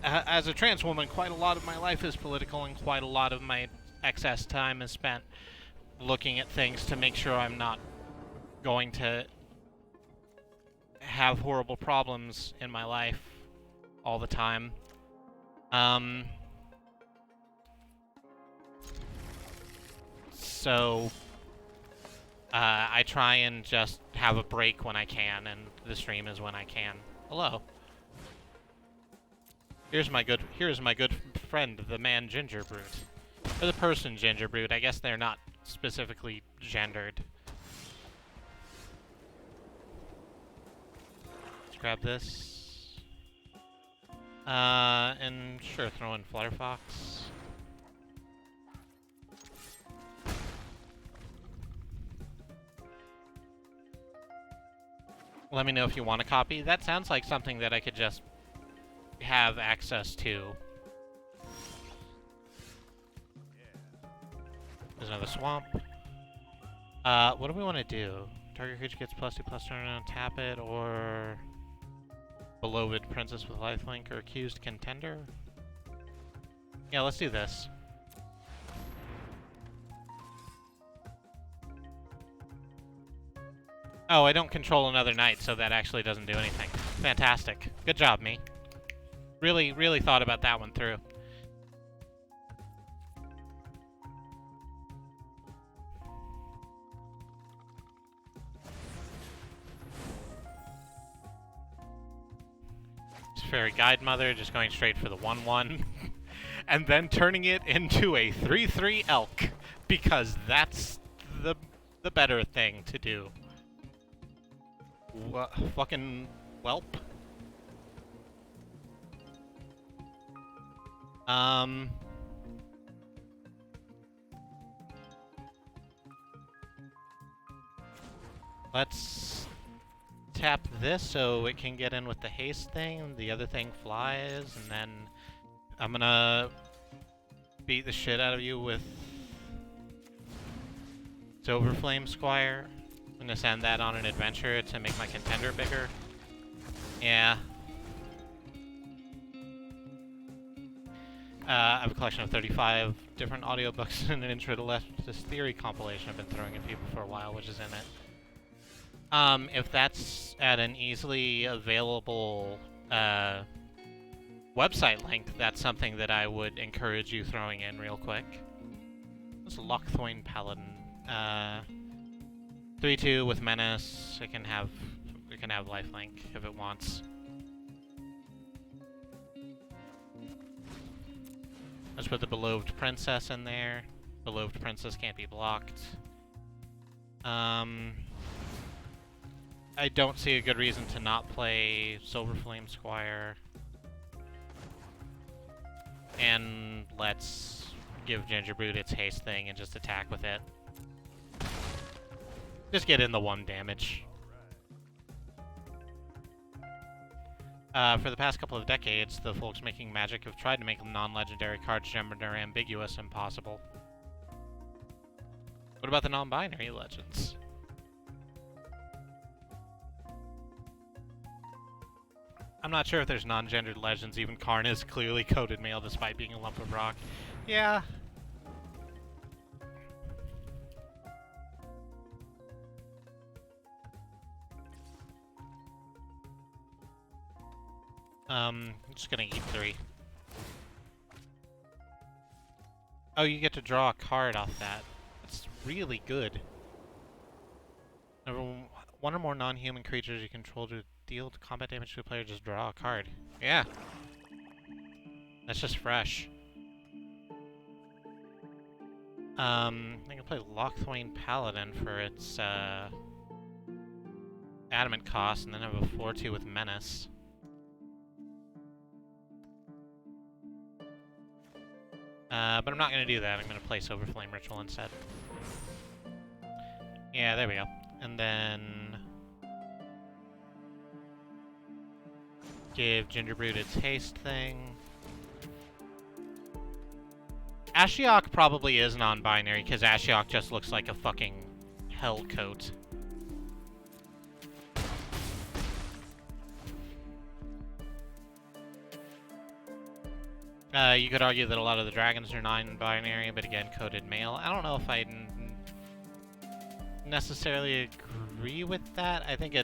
As a trans woman, quite a lot of my life is political, and quite a lot of my excess time is spent looking at things to make sure I'm not going to have horrible problems in my life all the time. So I try and just have a break when I can, and the stream is when I can. Hello. Here's my good friend, the man Ginger Brute. Or the person Ginger Brute. I guess they're not specifically gendered. Let's grab this. And sure, throw in Flutterfox. Let me know if you want a copy. That sounds like something that I could just have access to. There's another swamp. What do we want to do? Target creature gets +2/+, turn around, tap it, or beloved princess with lifelink, or accused contender? Yeah, let's do this. Oh, I don't control another knight, so that actually doesn't do anything. Fantastic. Good job, me. Really, really thought about that one through. Fairy Guide Mother, just going straight for the 1/1. And then turning it into a 3/3 elk, because that's the better thing to do. Fucking whelp. Let's tap this so it can get in with the haste thing. The other thing flies, and then I'm gonna beat the shit out of you with Silverflame Squire. I'm gonna send that on an adventure to make my contender bigger. Yeah. I have a collection of 35 different audiobooks and an Intro to Leftist Theory compilation I've been throwing at people for a while, which is in it. If that's at an easily available website link, that's something that I would encourage you throwing in real quick. It's a Locthwain Paladin. 3/2 with Menace. It can have lifelink if it wants. Let's put the Beloved Princess in there. Beloved Princess can't be blocked. I don't see a good reason to not play Silverflame Squire. And let's give Gingerbrute its haste thing and just attack with it. Just get in the 1 damage. For the past couple of decades, the folks making Magic have tried to make non-legendary cards gender ambiguous and possible. What about the non-binary legends? I'm not sure if there's non-gendered legends. Even Karn is clearly coded male despite being a lump of rock. Yeah. I'm just gonna eat 3. Oh, you get to draw a card off that. That's really good. One or more non-human creatures you control to deal combat damage to a player, just draw a card. Yeah. That's just fresh. I can play Locthwain Paladin for its adamant cost, and then have a 4/2 with Menace. But I'm not going to do that. I'm going to play Silverflame Ritual instead. Yeah, there we go. And then give Gingerbrute its haste thing. Ashiok probably is non-binary, because Ashiok just looks like a fucking hellcoat. You could argue that a lot of the dragons are non-binary, but again, coded male. I don't know if I necessarily agree with that. I think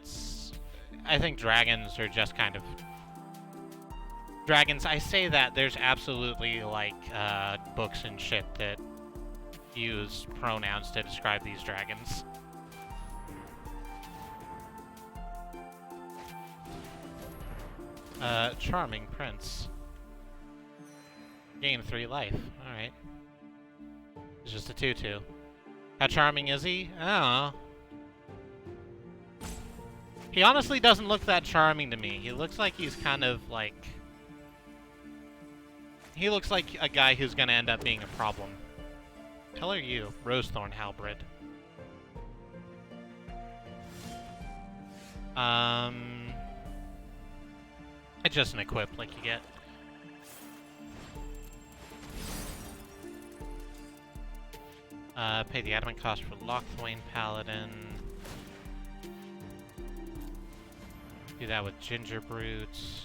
dragons are just kind of... Dragons, I say that, there's absolutely, like, books and shit that use pronouns to describe these dragons. Charming Prince. Gain 3 life. Alright. It's just a 2/2. How charming is he? I don't know. He honestly doesn't look that charming to me. He looks like he's kind of like... He looks like a guy who's gonna end up being a problem. Hell are you? Rosethorn Halberd. It's just an equip like you get. Pay the adamant cost for Locthwain Paladin. Do that with Gingerbrute.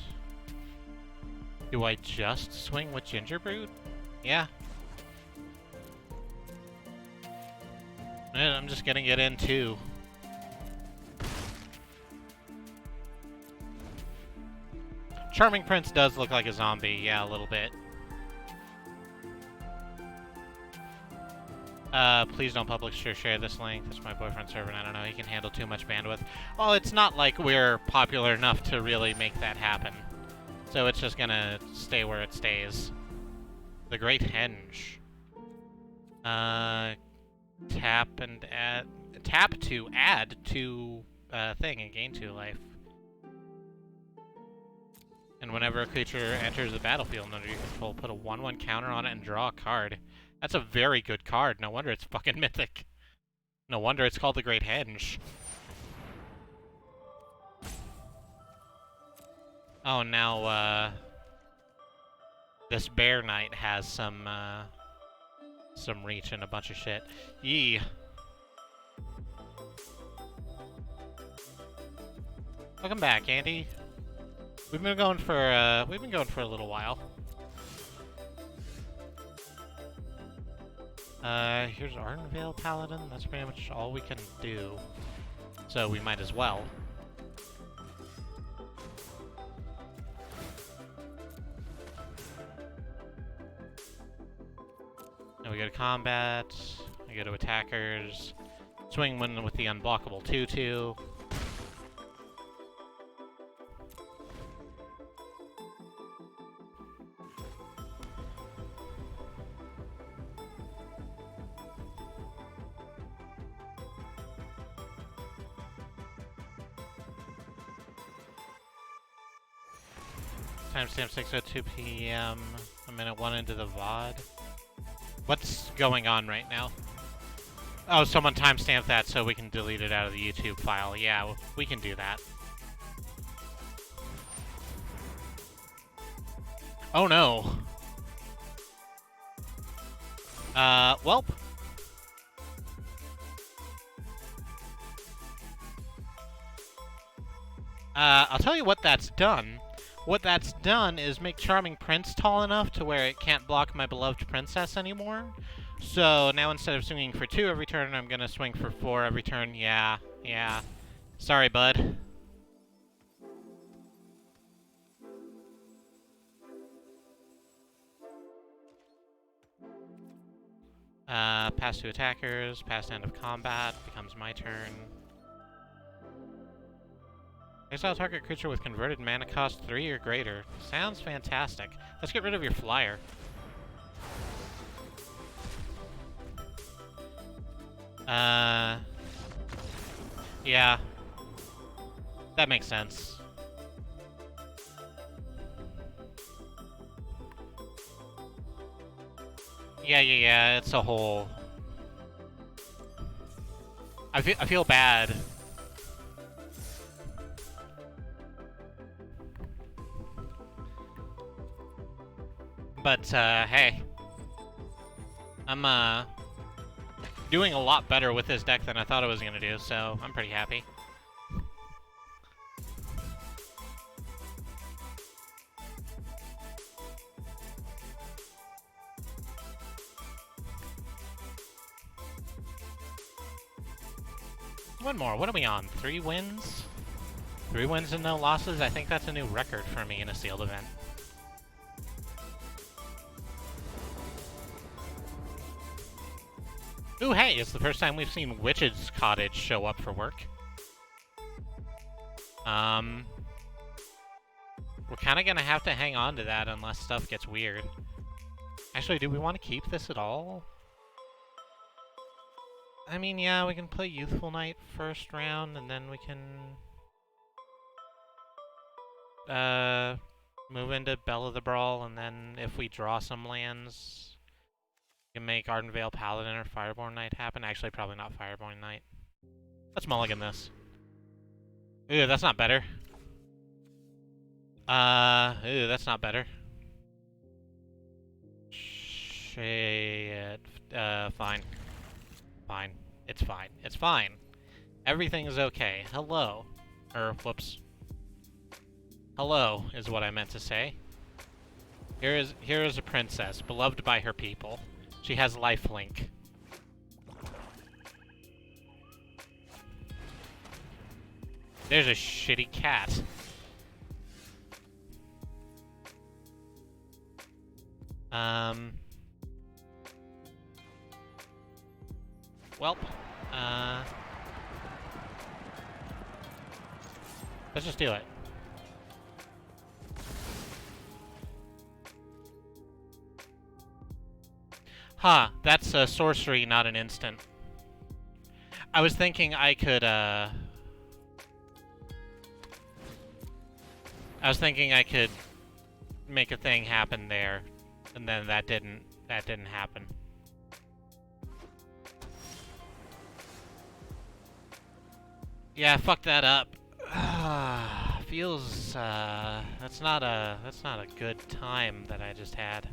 Do I just swing with Gingerbrute? Yeah. I'm just gonna get in too. Charming Prince does look like a zombie, yeah, a little bit. Please don't publish or share this link. That's my boyfriend's server, and I don't know, he can handle too much bandwidth. Well, it's not like we're popular enough to really make that happen. So it's just gonna stay where it stays. The Great Henge. Tap and add... Tap to add to thing and gain 2 life. And whenever a creature enters the battlefield under your control, put a 1/1 counter on it and draw a card. That's a very good card. No wonder it's fucking mythic. No wonder it's called the Great Henge. Oh, now, this Bear Knight has some reach and a bunch of shit. Yee. Welcome back, Andy. We've been going for a little while. Here's Ardenvale Paladin. That's pretty much all we can do. So we might as well. Now we go to combat. We go to attackers. Swing one with the unblockable 2/2. Timestamp 6:02 p.m. A minute 1 into the VOD. What's going on right now? Oh, someone timestamped that so we can delete it out of the YouTube file. Yeah, we can do that. Oh no. Welp. I'll tell you what that's done. What that's done is make Charming Prince tall enough to where it can't block my beloved princess anymore. So now instead of swinging for 2 every turn, I'm gonna swing for 4 every turn. Yeah. Sorry, bud. Pass 2 attackers, pass end of combat, becomes my turn. Exile target creature with converted mana cost 3 or greater. Sounds fantastic. Let's get rid of your flyer. Yeah. That makes sense. Yeah, it's a whole... I feel bad. But, hey. I'm, doing a lot better with this deck than I thought I was gonna do, so I'm pretty happy. One more. What are we on? 3 wins? 3 wins and no losses? I think that's a new record for me in a sealed event. Ooh, hey, it's the first time we've seen Witch's Cottage show up for work. We're kind of gonna have to hang on to that unless stuff gets weird. Actually, do we want to keep this at all? I mean, yeah, we can play Youthful Knight first round, and then we can... move into Bell of the Brawl, and then if we draw some lands... You can make Ardenvale Paladin or Fireborn Knight happen. Actually, probably not Fireborn Knight. Let's mulligan this. Ooh, that's not better. Ooh, that's not better. Shit. Fine. Fine. It's fine. It's fine. Everything is okay. Hello. Whoops. Hello is what I meant to say. Here is a princess, beloved by her people. She has lifelink. There's a shitty cat. Welp. Let's just do it. Huh, that's a sorcery, not an instant. I was thinking I could, make a thing happen there, and then that didn't happen. Yeah, fuck that up. Feels, that's not a good time that I just had.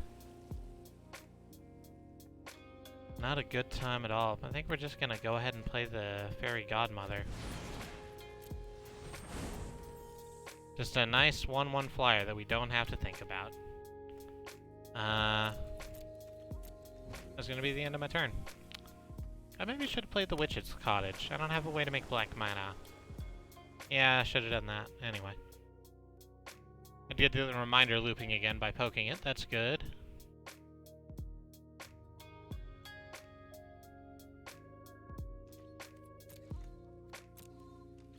Not a good time at all. I think we're just gonna go ahead and play the Fairy Godmother. Just a nice 1/1 flyer that we don't have to think about. That's gonna be the end of my turn. I maybe should have played the Witch's Cottage. I don't have a way to make black mana. Yeah, I should have done that. Anyway. I did the reminder looping again by poking it. That's good.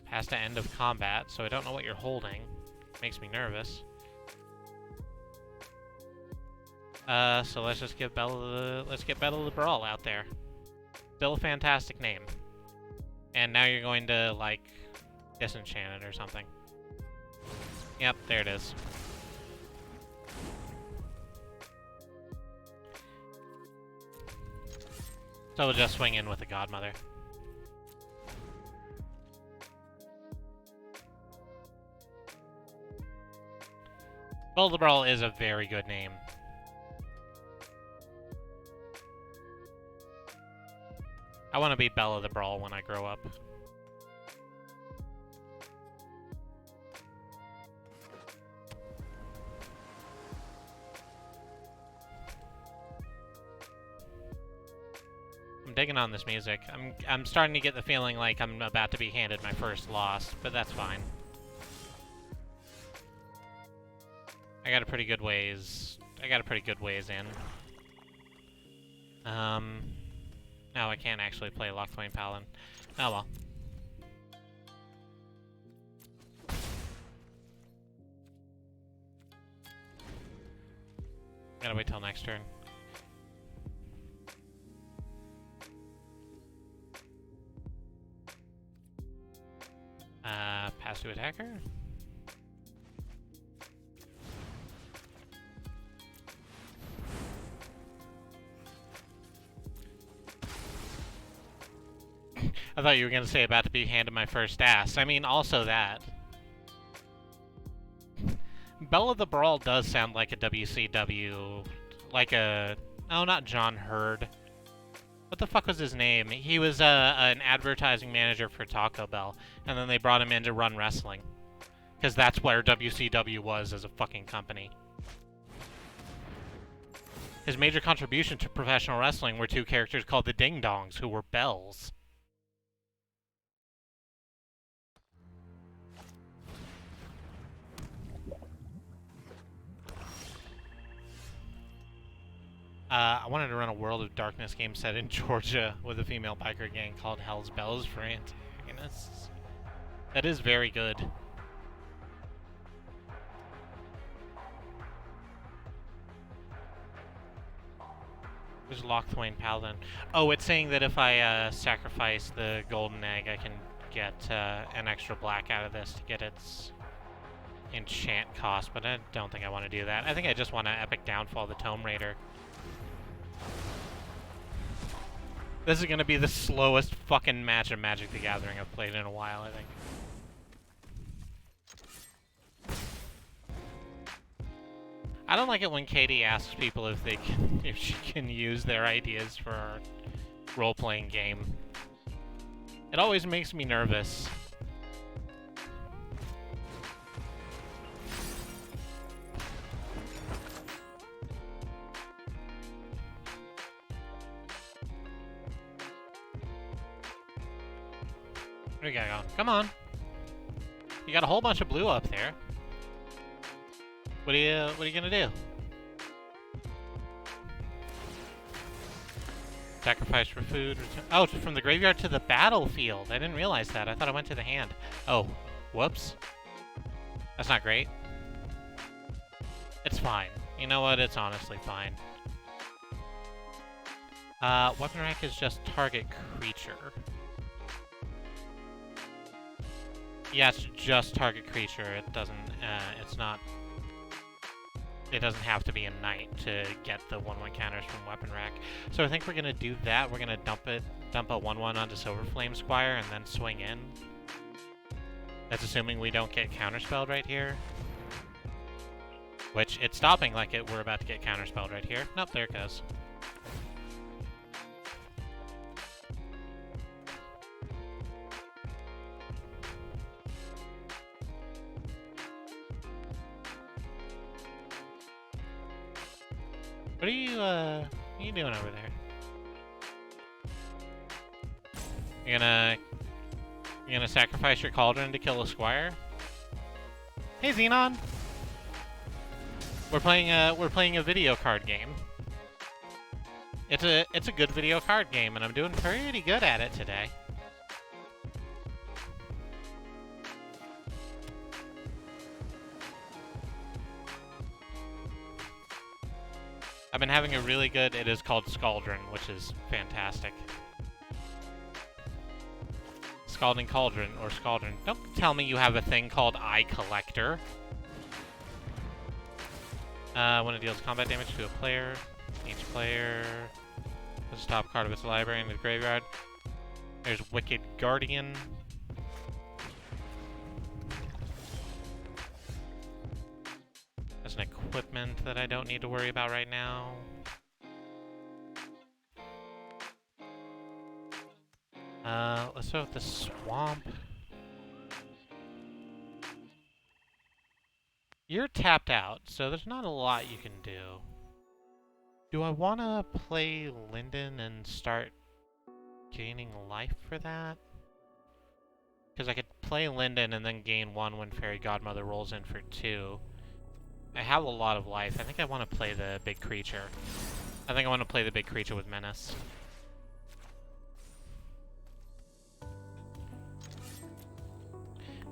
Past the end of combat, so I don't know what you're holding. Makes me nervous. So let's just get Battle of the Brawl out there. Still a fantastic name. And now you're going to, like, disenchant it or something. Yep, there it is. So we'll just swing in with the Godmother. Bella the Brawl is a very good name. I want to be Bella the Brawl when I grow up. I'm digging on this music. I'm starting to get the feeling like I'm about to be handed my first loss, but that's fine. I got a pretty good ways in. No, I can't actually play Lochthwain Paladin. Oh well. Gotta wait till next turn. Pass to attacker. I thought you were gonna say about to be handed my first ass. I mean, also that. Bella the Brawl does sound like a WCW, like a... Oh, not John Hurd. What the fuck was his name? He was an advertising manager for Taco Bell, and then they brought him in to run wrestling. Because that's where WCW was as a fucking company. His major contribution to professional wrestling were two characters called the Ding Dongs, who were bells. I wanted to run a World of Darkness game set in Georgia with a female biker gang called Hell's Bells for antagonists. That is very good. There's Lochthwain Paladin. Oh, it's saying that if I sacrifice the golden egg, I can get an extra black out of this to get its enchant cost, but I don't think I want to do that. I think I just want to Epic Downfall the Tome Raider. This is gonna be the slowest fucking match of Magic the Gathering I've played in a while, I think. I don't like it when Katie asks people if she can use their ideas for our role-playing game. It always makes me nervous. Where you gotta go? Come on. You got a whole bunch of blue up there. What are you gonna do? Sacrifice for food. Oh, from the graveyard to the battlefield. I didn't realize that. I thought I went to the hand. Oh, whoops. That's not great. It's fine. You know what? It's honestly fine. Weapon rank is just target creature. Yeah, it's just target creature. It doesn't, it's not... It doesn't have to be a knight to get the 1/1 counters from weapon rack. So I think we're gonna do that. We're gonna dump a 1/1 onto Silverflame Squire and then swing in. That's assuming we don't get counterspelled right here. Which, it's stopping like we're about to get counterspelled right here. Nope, there it goes. What are you doing over there? You're gonna sacrifice your cauldron to kill a squire? Hey, Xenon! We're playing a video card game. It's a good video card game, and I'm doing pretty good at it today. I've been having a really good, it is called Scaldron, which is fantastic. Scalding Cauldron, or Scaldron. Don't tell me you have a thing called Eye Collector. When it deals combat damage to a player, each player Puts the top card of its library into the graveyard. There's Wicked Guardian. There's an equipment that I don't need to worry about right now. Let's start with the swamp. You're tapped out, so there's not a lot you can do. Do I want to play Linden and start gaining life for that? Because I could play Linden and then gain 1 when Fairy Godmother rolls in for 2. I have a lot of life. I think I want to play the big creature. I think I want to play the big creature with Menace.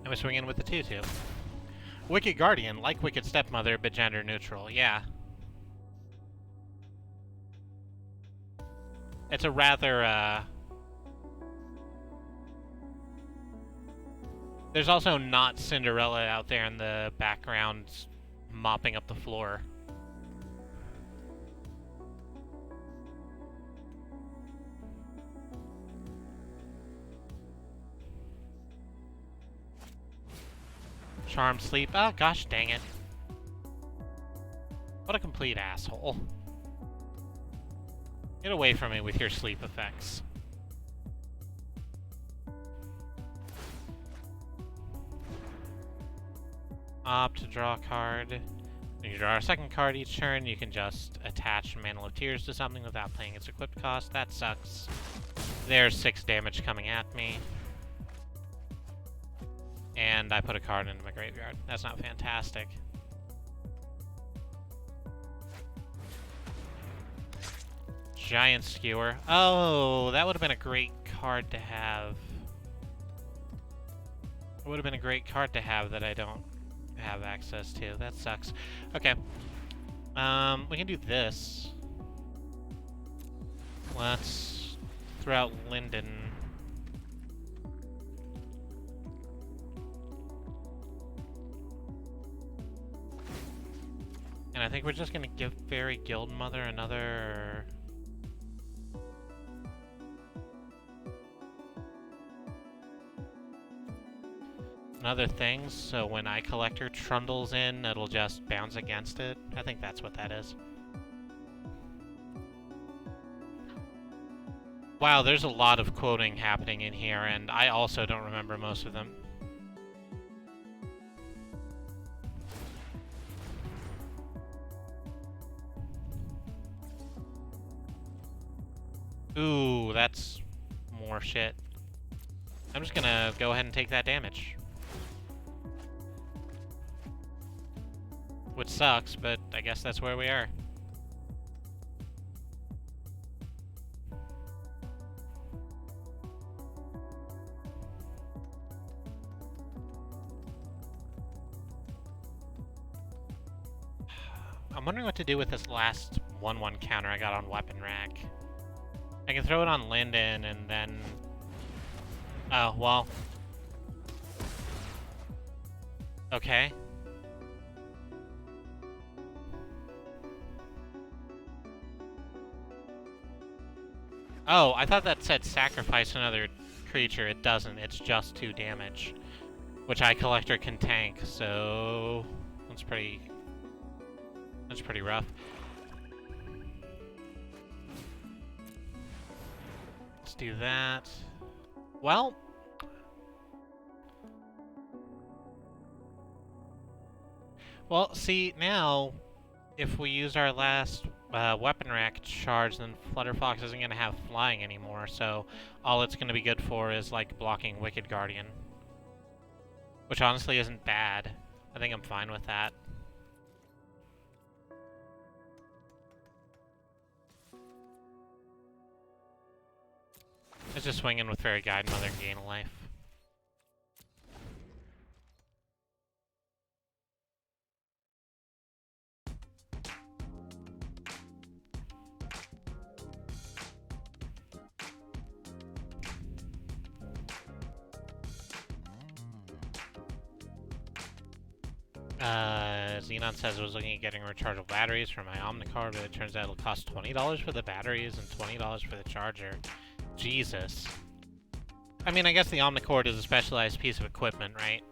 And we swing in with the 2/2. Wicked Guardian, like Wicked Stepmother, but gender neutral. Yeah. It's a rather, There's also not Cinderella out there in the background mopping up the floor. Charm Sleep. Ah, gosh dang it. What a complete asshole. Get away from me with your sleep effects. Opt to draw a card. When you draw a second card each turn, you can just attach Mantle of Tears to something without paying its equipped cost. That sucks. There's 6 damage coming at me. And I put a card into my graveyard. That's not fantastic. Giant Skewer. Oh, that would have been a great card to have. It would have been a great card to have that I don't have access to. That sucks. Okay. We can do this. Let's throw out Linden. And I think we're just gonna give Fairy Guildmother another... Another thing, so when Eye Collector trundles in, it'll just bounce against it. I think that's what that is. Wow, there's a lot of quoting happening in here, and I also don't remember most of them. Ooh, that's more shit. I'm just gonna go ahead and take that damage. Which sucks, but I guess that's where we are. I'm wondering what to do with this last 1/1 counter I got on Weapon Rack. I can throw it on Linden and then... Oh, well... Okay. Oh, I thought that said sacrifice another creature. It doesn't. It's just 2 damage. Which Eye Collector can tank, so... That's pretty rough. Let's do that. Well... Well, see, now, if we use our last weapon rack charge, then Flutterfox isn't going to have flying anymore, so all it's going to be good for is, like, blocking Wicked Guardian. Which honestly isn't bad. I think I'm fine with that. Let's just swing in with Fairy Godmother and gain a life. Xenon says I was looking at getting rechargeable batteries for my Omnicar, but it turns out it'll cost $20 for the batteries and $20 for the charger. Jesus. I mean, I guess the Omnicord is a specialized piece of equipment, right?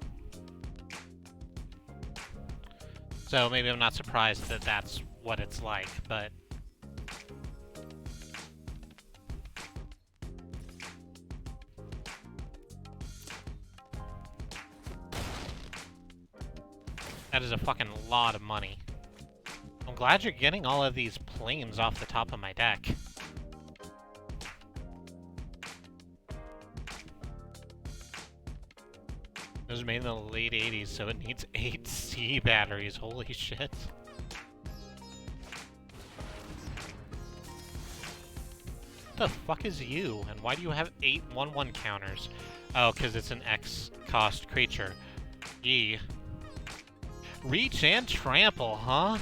So maybe I'm not surprised that that's what it's like, but... that is a fucking lot of money. I'm glad you're getting all of these planes off the top of my deck. It was made in the late 80s, so it needs 8 C batteries. Holy shit. What the fuck is you? And why do you have 8 1/1 counters? Oh, because it's an X cost creature. Yee. Reach and trample, huh?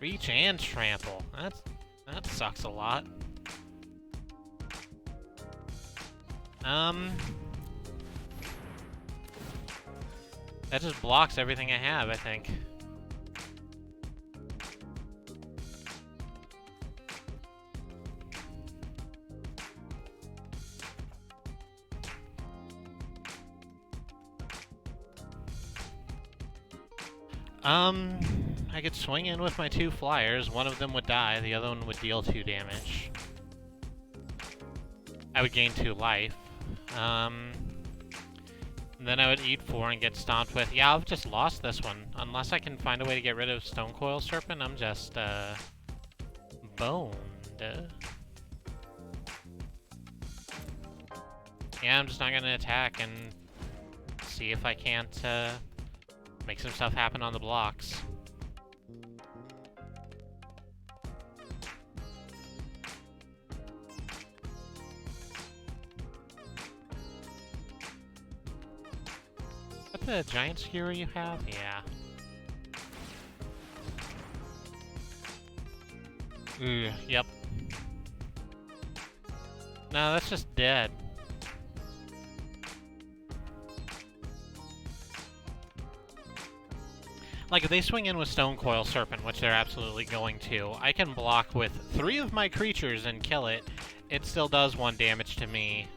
Reach and trample. That sucks a lot. That just blocks everything I have, I think. I could swing in with my 2 flyers. One of them would die, the other one would deal 2 damage. I would gain 2 life. And then I would eat 4 and get stomped with. Yeah, I've just lost this one. Unless I can find a way to get rid of Stonecoil Serpent, I'm just, boned. Yeah, I'm just not gonna attack and see if I can't, make some stuff happen on the blocks. What the giant skewer you have? Yeah. Ooh, yep. No, that's just dead. Like, if they swing in with Stonecoil Serpent, which they're absolutely going to, I can block with 3 of my creatures and kill it. It still does 1 damage to me.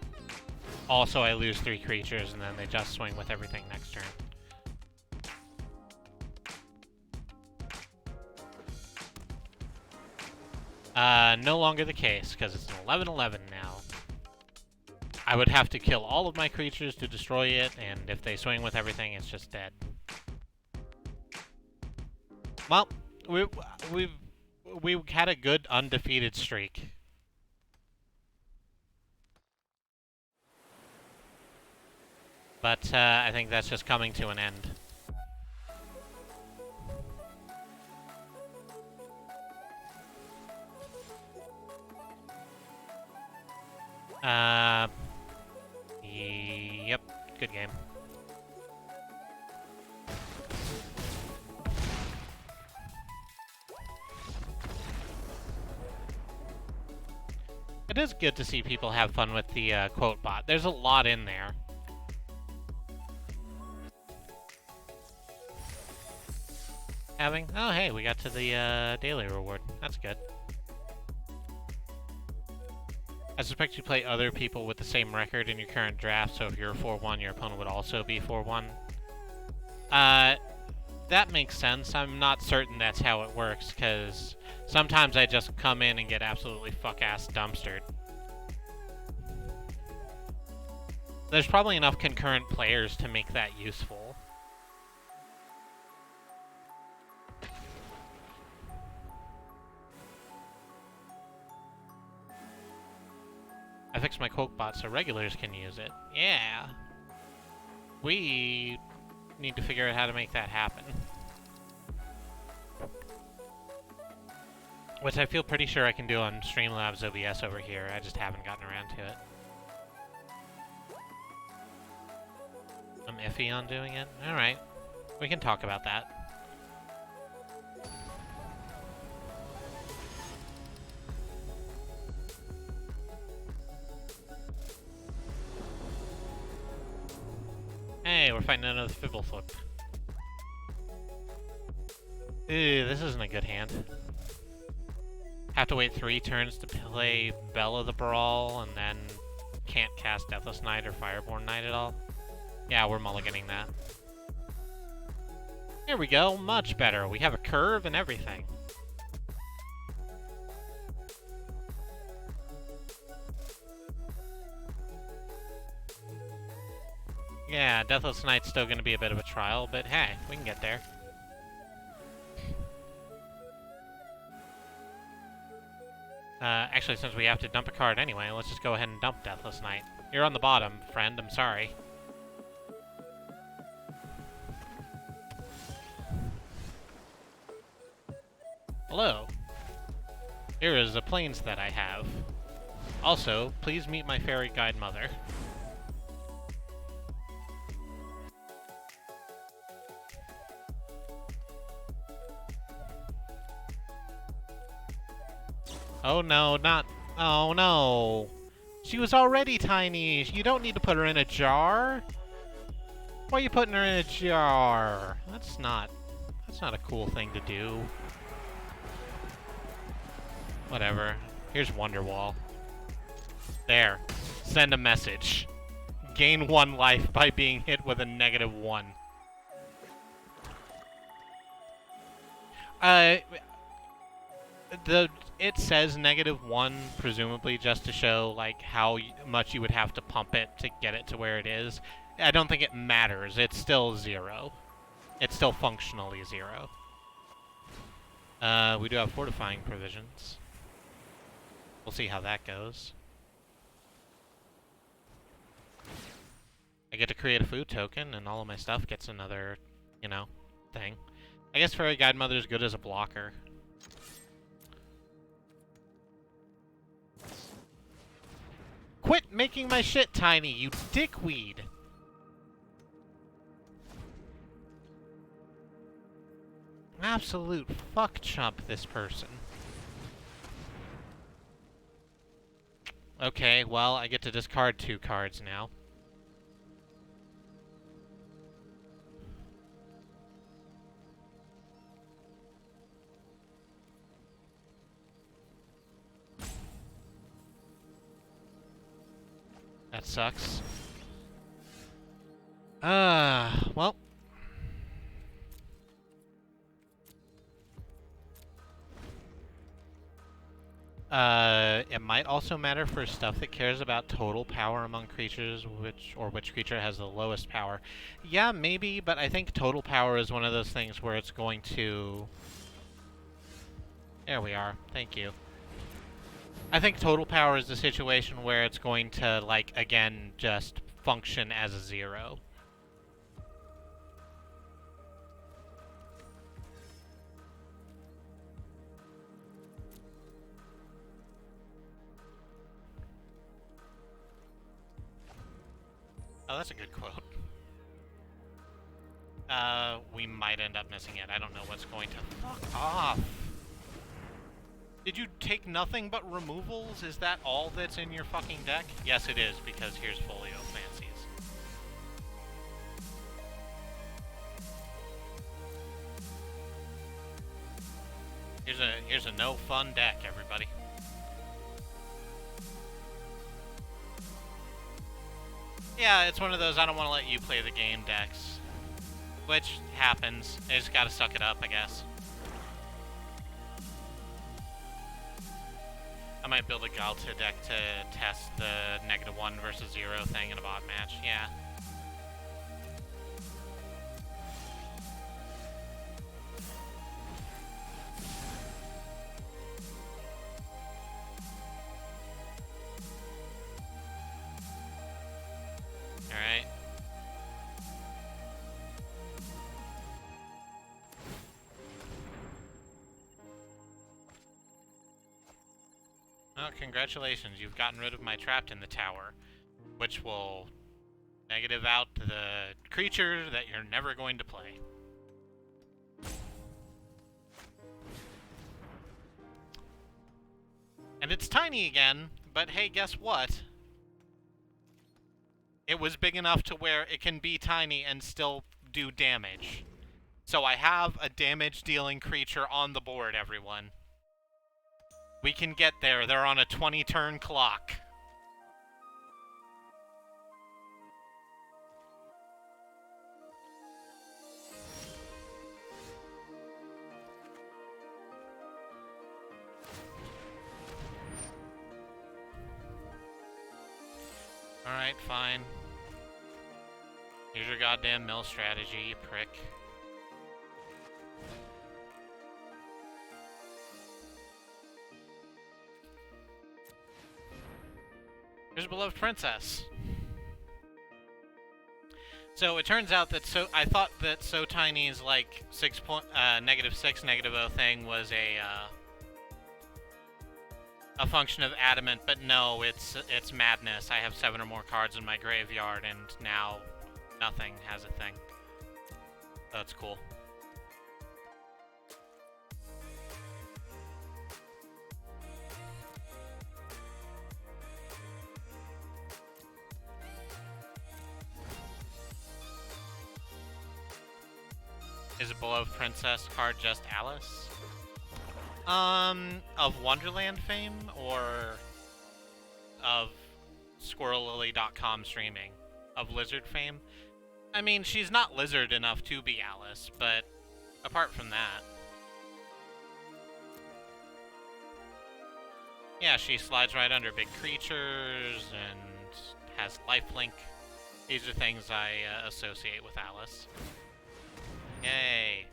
Also, I lose 3 creatures, and then they just swing with everything next turn. No longer the case, because it's an 11/11 now. I would have to kill all of my creatures to destroy it, and if they swing with everything, it's just dead. Well, we've had a good undefeated streak. But I think that's just coming to an end. Yep, good game. It is good to see people have fun with the quote bot. There's a lot in there. Oh, hey, we got to the daily reward. That's good. I suspect you play other people with the same record in your current draft, so if you're 4-1, your opponent would also be 4-1. That makes sense. I'm not certain that's how it works, because sometimes I just come in and get absolutely fuck-ass dumpstered. There's probably enough concurrent players to make that useful. I fixed my quote bot so regulars can use it. Yeah. We need to figure out how to make that happen. Which I feel pretty sure I can do on Streamlabs OBS over here. I just haven't gotten around to it. I'm iffy on doing it. Alright. We can talk about that. Hey, we're fighting another Fibbleflip. Ew, this isn't a good hand. Have to wait 3 turns to play Bella the Brawl, and then can't cast Deathless Knight or Fireborn Knight at all. Yeah, we're mulliganing that. Here we go, much better. We have a curve and everything. Yeah, Deathless Knight's still going to be a bit of a trial, but hey, we can get there. Actually, since we have to dump a card anyway, let's just go ahead and dump Deathless Knight. You're on the bottom, friend, I'm sorry. Hello. Here is the planes that I have. Also, please meet my fairy guide mother. Oh no, not... Oh no! She was already tiny! You don't need to put her in a jar! Why are you putting her in a jar? That's not a cool thing to do. Whatever. Here's Wonderwall. There. Send a message. Gain 1 life by being hit with a -1. It says -1, presumably just to show like how much you would have to pump it to get it to where it is. I don't think it matters. It's still 0. It's still functionally 0. We do have fortifying provisions. We'll see how that goes. I get to create a food token, and all of my stuff gets another, you know, thing. I guess Fairy Guide Mother's good as a blocker. Quit making my shit tiny, you dickweed! Absolute fuck chump, this person. Okay, well, I get to discard 2 cards now. That sucks. Well. It might also matter for stuff that cares about total power among creatures, which creature has the lowest power. Yeah, maybe, but I think total power is one of those things where it's going to... There we are. Thank you. I think total power is the situation where it's going to, like, again, just function as a 0. Oh, that's a good quote. We might end up missing it. I don't know what's going to... Fuck off! Did you take nothing but removals? Is that all that's in your fucking deck? Yes, it is, because here's Folio Fancies. Here's a no fun deck, everybody. Yeah, it's one of those I don't want to let you play the game decks. Which happens. I just gotta suck it up, I guess. I might build a Galta deck to test the -1 versus 0 thing in a bot match, yeah. Alright. Oh, congratulations, you've gotten rid of my Trapped in the Tower, which will negative out the creature that you're never going to play. And it's tiny again, but hey, guess what? It was big enough to where it can be tiny and still do damage. So I have a damage-dealing creature on the board, everyone. We can get there. They're on a 20-turn clock. Alright, fine. Here's your goddamn mill strategy, you prick. Here's Beloved Princess. So it turns out that I thought that So Tiny's like -6, -0 thing was a function of adamant, but no, it's madness. I have 7 or more cards in my graveyard, and now nothing has a thing. That's cool. Is a Beloved Princess card just Alice? Of Wonderland fame, or of SquirrelLily.com streaming? Of Lizard fame? I mean, she's not lizard enough to be Alice, but apart from that... Yeah, she slides right under big creatures and has lifelink. These are things I associate with Alice. Yay.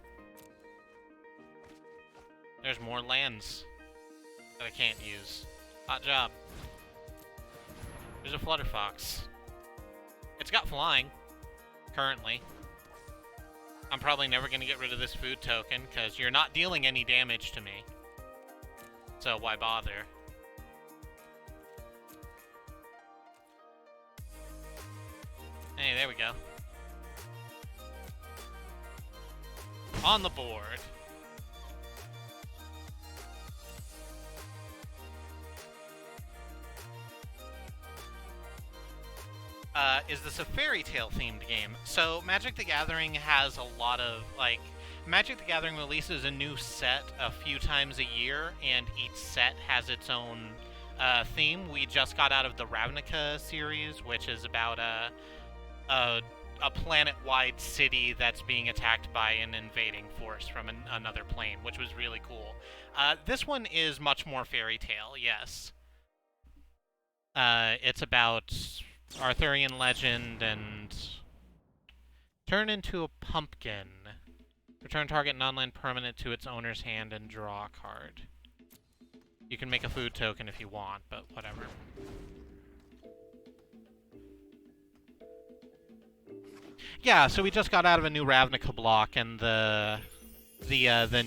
There's more lands that I can't use. Hot job. There's a Flutterfox. It's got flying, currently. I'm probably never going to get rid of this food token, because you're not dealing any damage to me. So why bother? Hey, there we go. On the board. Is this a fairy tale themed game? So Magic the Gathering has a lot of, like, Magic the Gathering releases a new set a few times a year, and each set has its own theme. We just got out of the Ravnica series, which is about a planet-wide city that's being attacked by an invading force from another plane, which was really cool. This one is much more fairy tale, yes. It's about Arthurian legend and turn into a pumpkin. Return target non-land permanent to its owner's hand and draw a card. You can make a food token if you want, but whatever. Yeah, so we just got out of a new Ravnica block, and the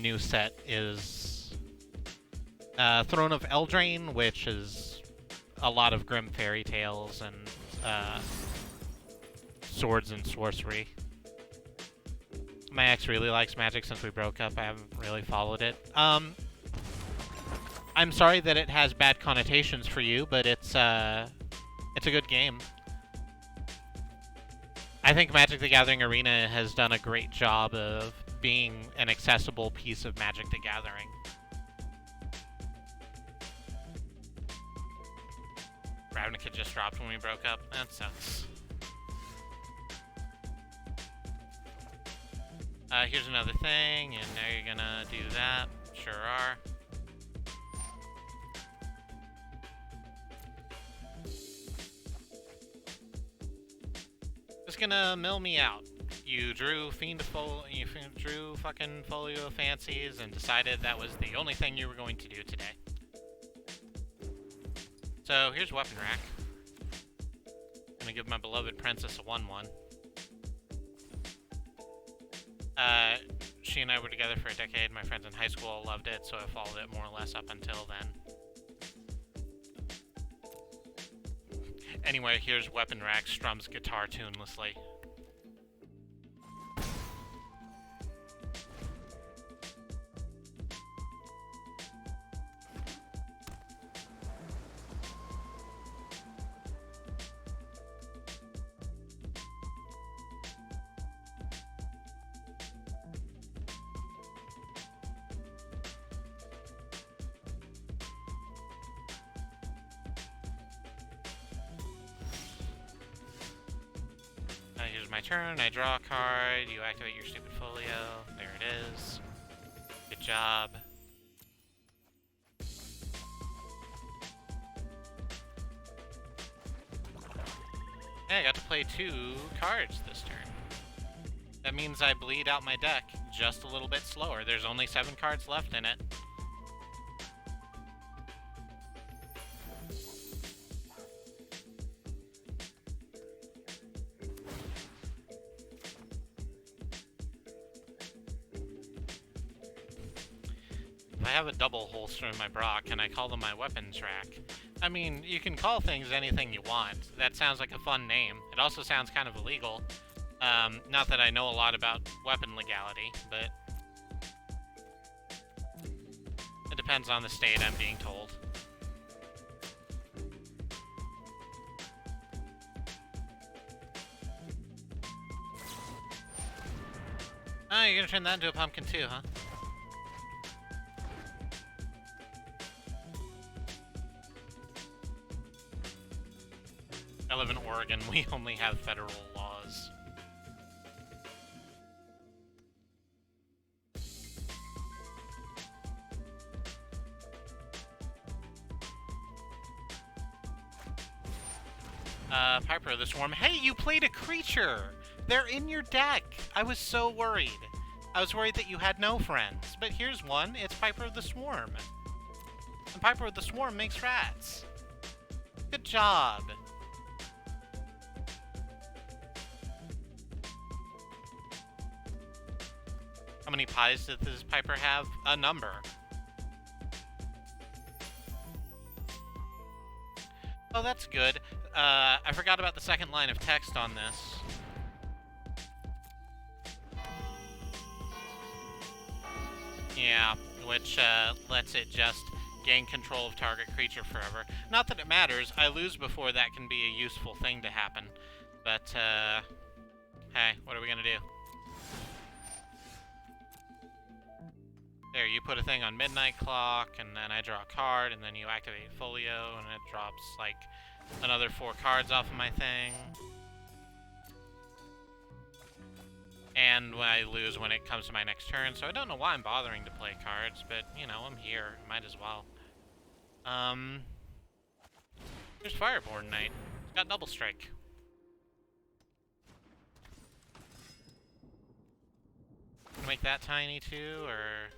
new set is Throne of Eldraine, which is a lot of grim fairy tales and swords and sorcery. My ex really likes Magic since we broke up. I haven't really followed it. I'm sorry that it has bad connotations for you, but it's a good game. I think Magic the Gathering Arena has done a great job of being an accessible piece of Magic the Gathering. Ravnica just dropped when we broke up. That sucks. Here's another thing, and now you're gonna do that. Sure are. Just gonna mill me out. You drew you drew fucking Folio of Fancies and decided that was the only thing you were going to do today. So here's Weapon Rack. Gonna give my beloved princess a 1/1. She and I were together for a decade. My friends in high school loved it, so I followed it more or less up until then. Anyway, here's Weapon Rack strums guitar tunelessly. my turn, I draw a card, you activate your stupid folio. There it is. Good job. Hey, I got to play 2 cards this turn. That means I bleed out my deck just a little bit slower. There's only 7 cards left in it. If I have a double holster in my Brock, can I call them my weapons rack? I mean, you can call things anything you want. That sounds like a fun name. It also sounds kind of illegal. Not that I know a lot about weapon legality, but it depends on the state, I'm being told. Oh, you're gonna turn that into a pumpkin too, huh? I live in Oregon, we only have federal laws. Piper the Swarm. Hey, you played a creature! They're in your deck! I was so worried. I was worried that you had no friends. But here's one, it's Piper the Swarm. And Piper the Swarm makes rats. Good job. How many pies does this Piper have? A number. Oh, that's good. I forgot about the second line of text on this. Yeah, which lets it just gain control of target creature forever. Not that it matters. I lose before that can be a useful thing to happen. But, hey, what are we gonna do? There, you put a thing on Midnight Clock, and then I draw a card, and then you activate Folio, and it drops, like, another 4 cards off of my thing. And I lose when it comes to my next turn, so I don't know why I'm bothering to play cards, but, you know, I'm here. Might as well. There's Fireborn Knight. It's got Double Strike. Can I make that tiny, too, or...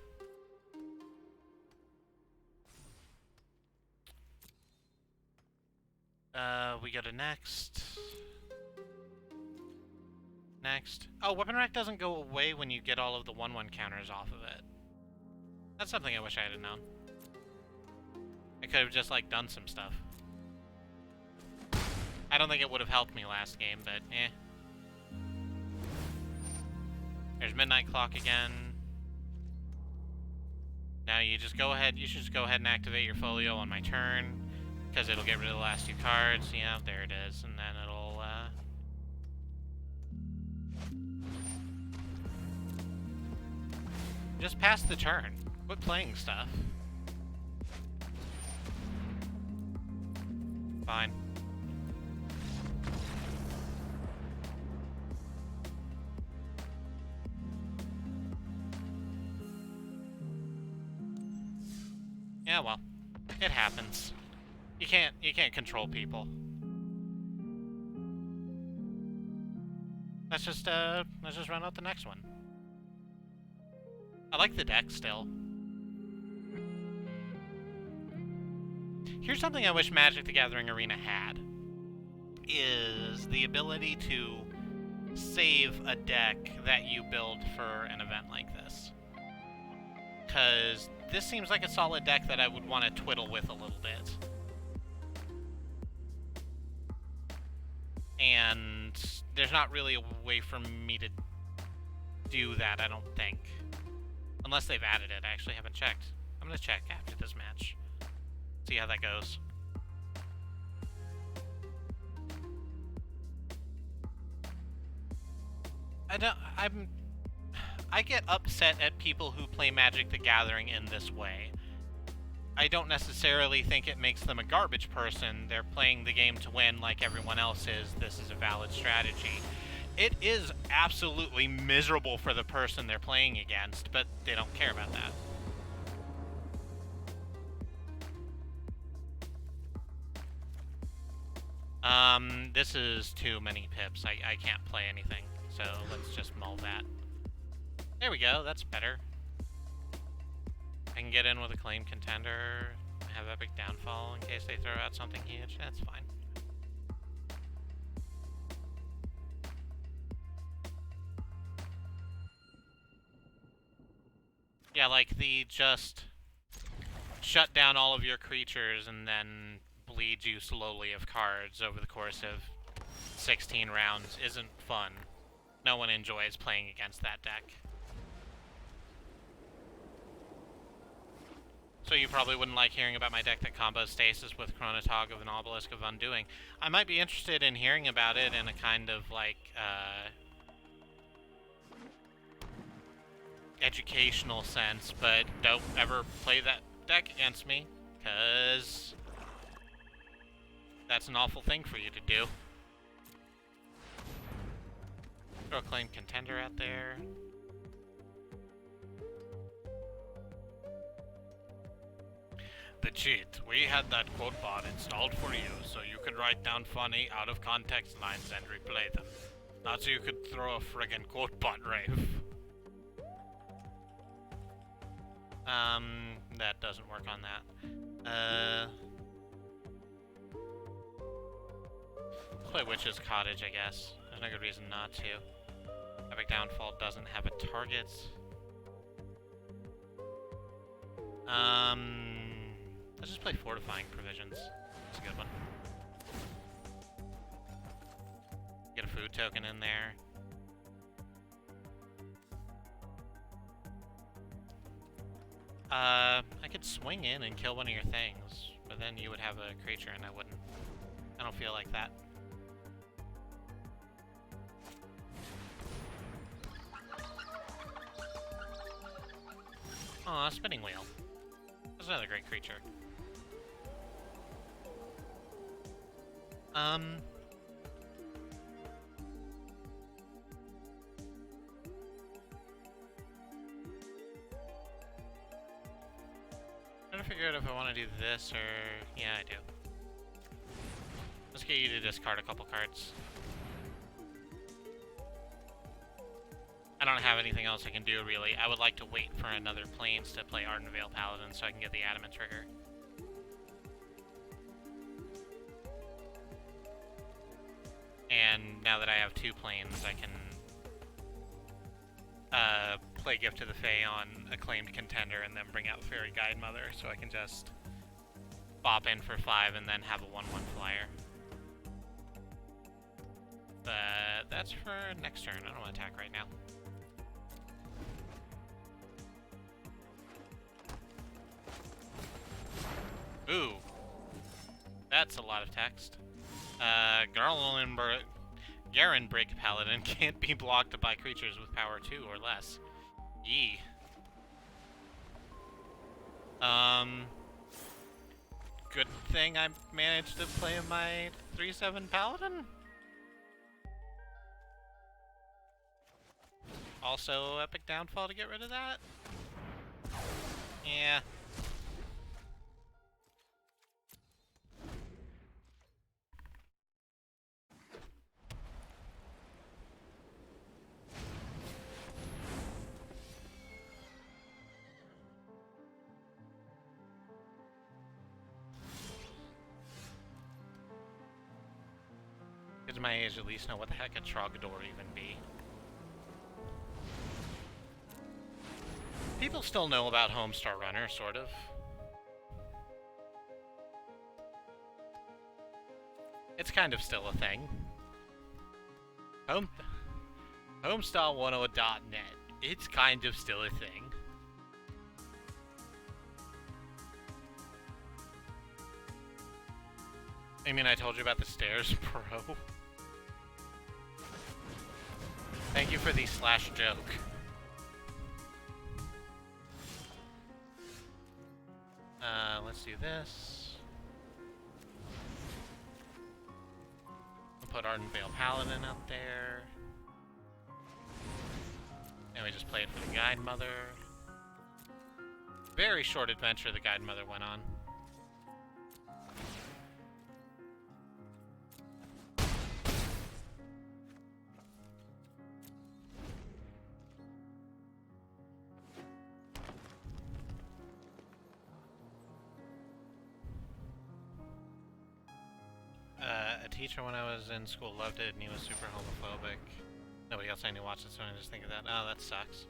we go to next. Next. Oh, Weapon Rack doesn't go away when you get all of the 1/1 counters off of it. That's something I wish I had known. I could have just, like, done some stuff. I don't think it would have helped me last game, but eh. There's Midnight Clock again. Now you just go ahead, you should just go ahead and activate your Folio on my turn. Because it'll get rid of the last 2 cards. Yeah, there it is. And then it'll, just pass the turn. Quit playing stuff. Fine. Yeah, well, it happens. You can't control people. Let's just run out the next one. I like the deck still. Here's something I wish Magic the Gathering Arena had. Is the ability to save a deck that you build for an event like this. Because this seems like a solid deck that I would want to twiddle with a little bit. And there's not really a way for me to do that, I don't think. Unless they've added it. I actually haven't checked. I'm going to check after this match. See how that goes. I get upset at people who play Magic the Gathering in this way. I don't necessarily think it makes them a garbage person. They're playing the game to win like everyone else is. This is a valid strategy. It is absolutely miserable for the person they're playing against, but they don't care about that. This is too many pips. I can't play anything, so let's just mull that. There we go, that's better. I can get in with a claim contender, have epic downfall in case they throw out something huge. That's fine. Yeah, like the just shut down all of your creatures and then bleed you slowly of cards over the course of 16 rounds isn't fun. No one enjoys playing against that deck. So you probably wouldn't like hearing about my deck that combos Stasis with Chronotog of an Obelisk of Undoing. I might be interested in hearing about it in a kind of like educational sense, but don't ever play that deck against me, because that's an awful thing for you to do. Throw a claim contender out there. The cheat. We had that quote bot installed for you, so you could write down funny, out-of-context lines and replay them. Not so you could throw a friggin' quote bot rave. That doesn't work on that. Let's play Witch's Cottage, I guess. There's no good reason not to. Epic Downfall doesn't have a target. Let's just play Fortifying Provisions. That's a good one. Get a food token in there. I could swing in and kill one of your things, but then you would have a creature and I wouldn't. I don't feel like that. Aw, Spinning Wheel. That's another great creature. Trying to figure out if I want to do this or... Yeah, I do. Let's get you to discard a couple cards. I don't have anything else I can do, really. I would like to wait for another Plains to play Arden Veil Paladin so I can get the Adamant trigger. And now that I have 2 Plains, I can play Gift to the Fae on Acclaimed Contender and then bring out Fairy Guide Mother, so I can just bop in for 5 and then have a 1/1 flyer. But that's for next turn. I don't want to attack right now. Ooh. That's a lot of text. Garen Break Paladin can't be blocked by creatures with power 2 or less. Yee. Good thing I managed to play my 3/7 Paladin. Also, Epic Downfall to get rid of that? Yeah. Kids my age at least know what the heck a Trogdor even be. People still know about Homestar Runner, sort of. It's kind of still a thing. Homestar10.net. It's kind of still a thing. I mean, I told you about the stairs, bro. Thank you for the slash joke. Let's do this. We'll put Arden Veil Paladin out there. And we just play it for the Guide Mother. Very short adventure the Guide Mother went on. A teacher when I was in school loved it and he was super homophobic. Nobody else I knew watched it, so I just think of that. Oh, that sucks.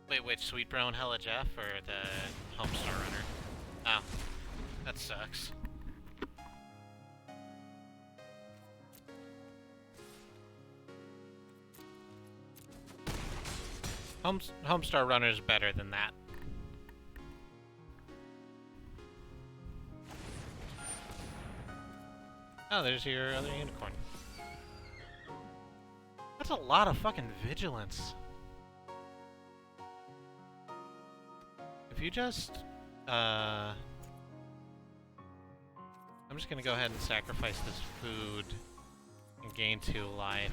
Wait, which Sweet Bro and Hella Jeff or the Homestar Runner? Oh, that sucks. Homestar Runner is better than that. Oh, there's your other unicorn. That's a lot of fucking vigilance. If you just, I'm just gonna go ahead and sacrifice this food and gain 2 life.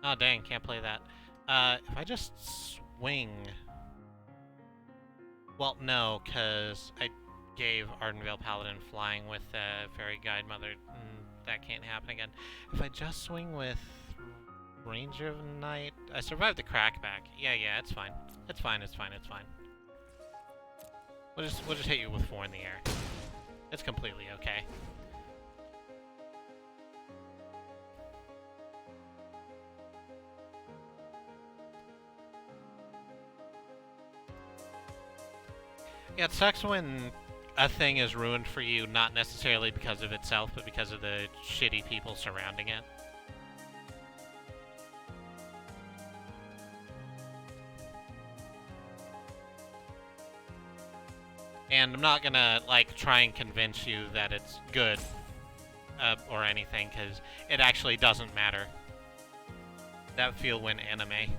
Oh dang, can't play that. If I just swing... Well, no, because I gave Ardenvale Paladin flying with Fairy Guide Mother. That can't happen again. If I just swing with Ranger of Night... I survived the crackback. Yeah, it's fine. It's fine. We'll just hit you with 4 in the air. It's completely okay. Yeah, it sucks when a thing is ruined for you, not necessarily because of itself, but because of the shitty people surrounding it. And I'm not gonna, like, try and convince you that it's good, or anything, because it actually doesn't matter. That feel when anime.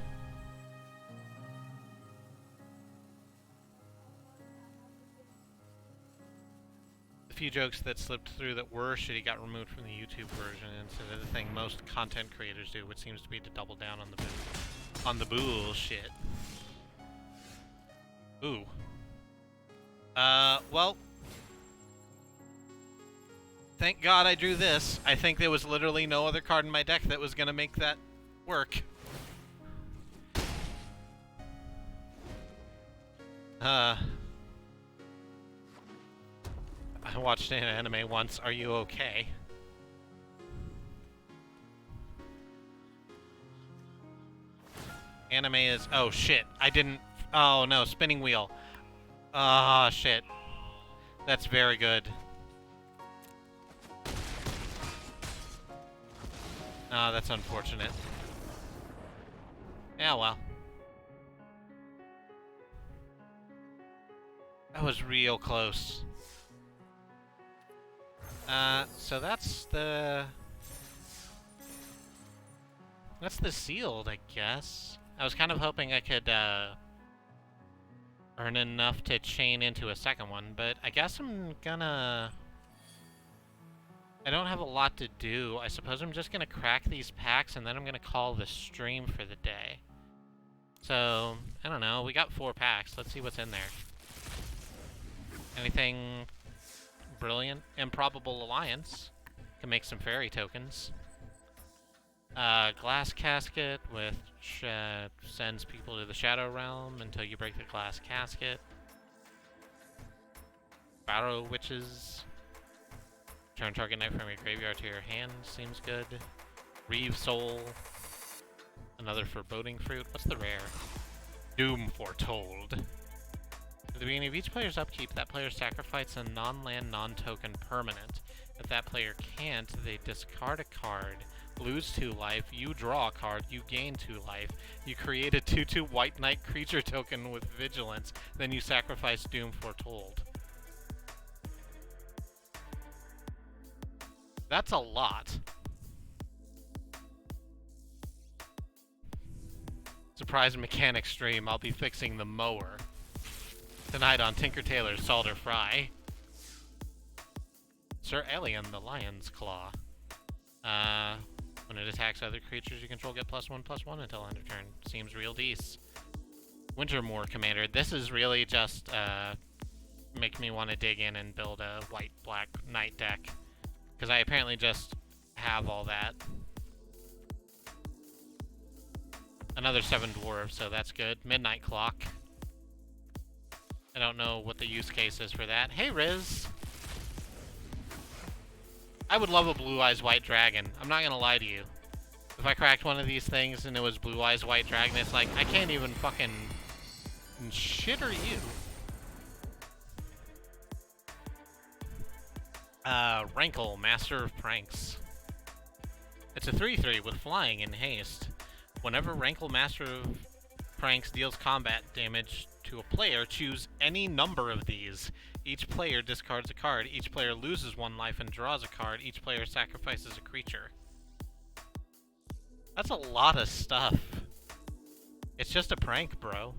Few jokes that slipped through that were shitty got removed from the YouTube version instead of the thing most content creators do, which seems to be to double down on the bullshit. Ooh. Well, thank God I drew this. I think there was literally no other card in my deck that was gonna make that work. I watched an anime once. Are you okay? Anime is... Oh, shit. I didn't... Oh, no. Spinning wheel. Ah, shit. That's very good. Ah, that's unfortunate. Yeah, well. That was real close. So that's the sealed, I guess. I was kind of hoping I could, earn enough to chain into a second one, but I guess I'm gonna... I don't have a lot to do. I suppose I'm just gonna crack these packs, and then I'm gonna call the stream for the day. So, I don't know. We got 4 packs. Let's see what's in there. Anything... brilliant. Improbable Alliance. Can make some fairy tokens. Glass casket, which sends people to the Shadow Realm until you break the glass casket. Barrow Witches. Turn target knight from your graveyard to your hand. Seems good. Reeve Soul. Another Foreboding Fruit. What's the rare? Doom Foretold. At the beginning of each player's upkeep, that player sacrifices a non-land, non-token permanent. If that player can't, they discard a card, lose 2 life, you draw a card, you gain 2 life, you create a 2/2 White Knight creature token with Vigilance, then you sacrifice Doom Foretold. That's a lot. Surprise mechanic stream, I'll be fixing the mower. Tonight on Tinker Tailor's Salter Fry. Sir Alien, the Lion's Claw. When it attacks other creatures you control, get +1/+1 until end of turn. Seems real decent. Wintermoor Commander. This is really just make me want to dig in and build a white-black knight deck. Because I apparently just have all that. Another 7 dwarves, so that's good. Midnight Clock. I don't know what the use case is for that. Hey, Riz! I would love a Blue Eyes White Dragon. I'm not gonna lie to you. If I cracked one of these things and it was Blue Eyes White Dragon, it's like, I can't even fucking... shit are you? Rankle, Master of Pranks. It's a 3/3 with flying and haste. Whenever Rankle, Master of Pranks deals combat damage to a player, choose any number of these. Each player discards a card. Each player loses 1 life and draws a card. Each player sacrifices a creature. That's a lot of stuff. It's just a prank, bro.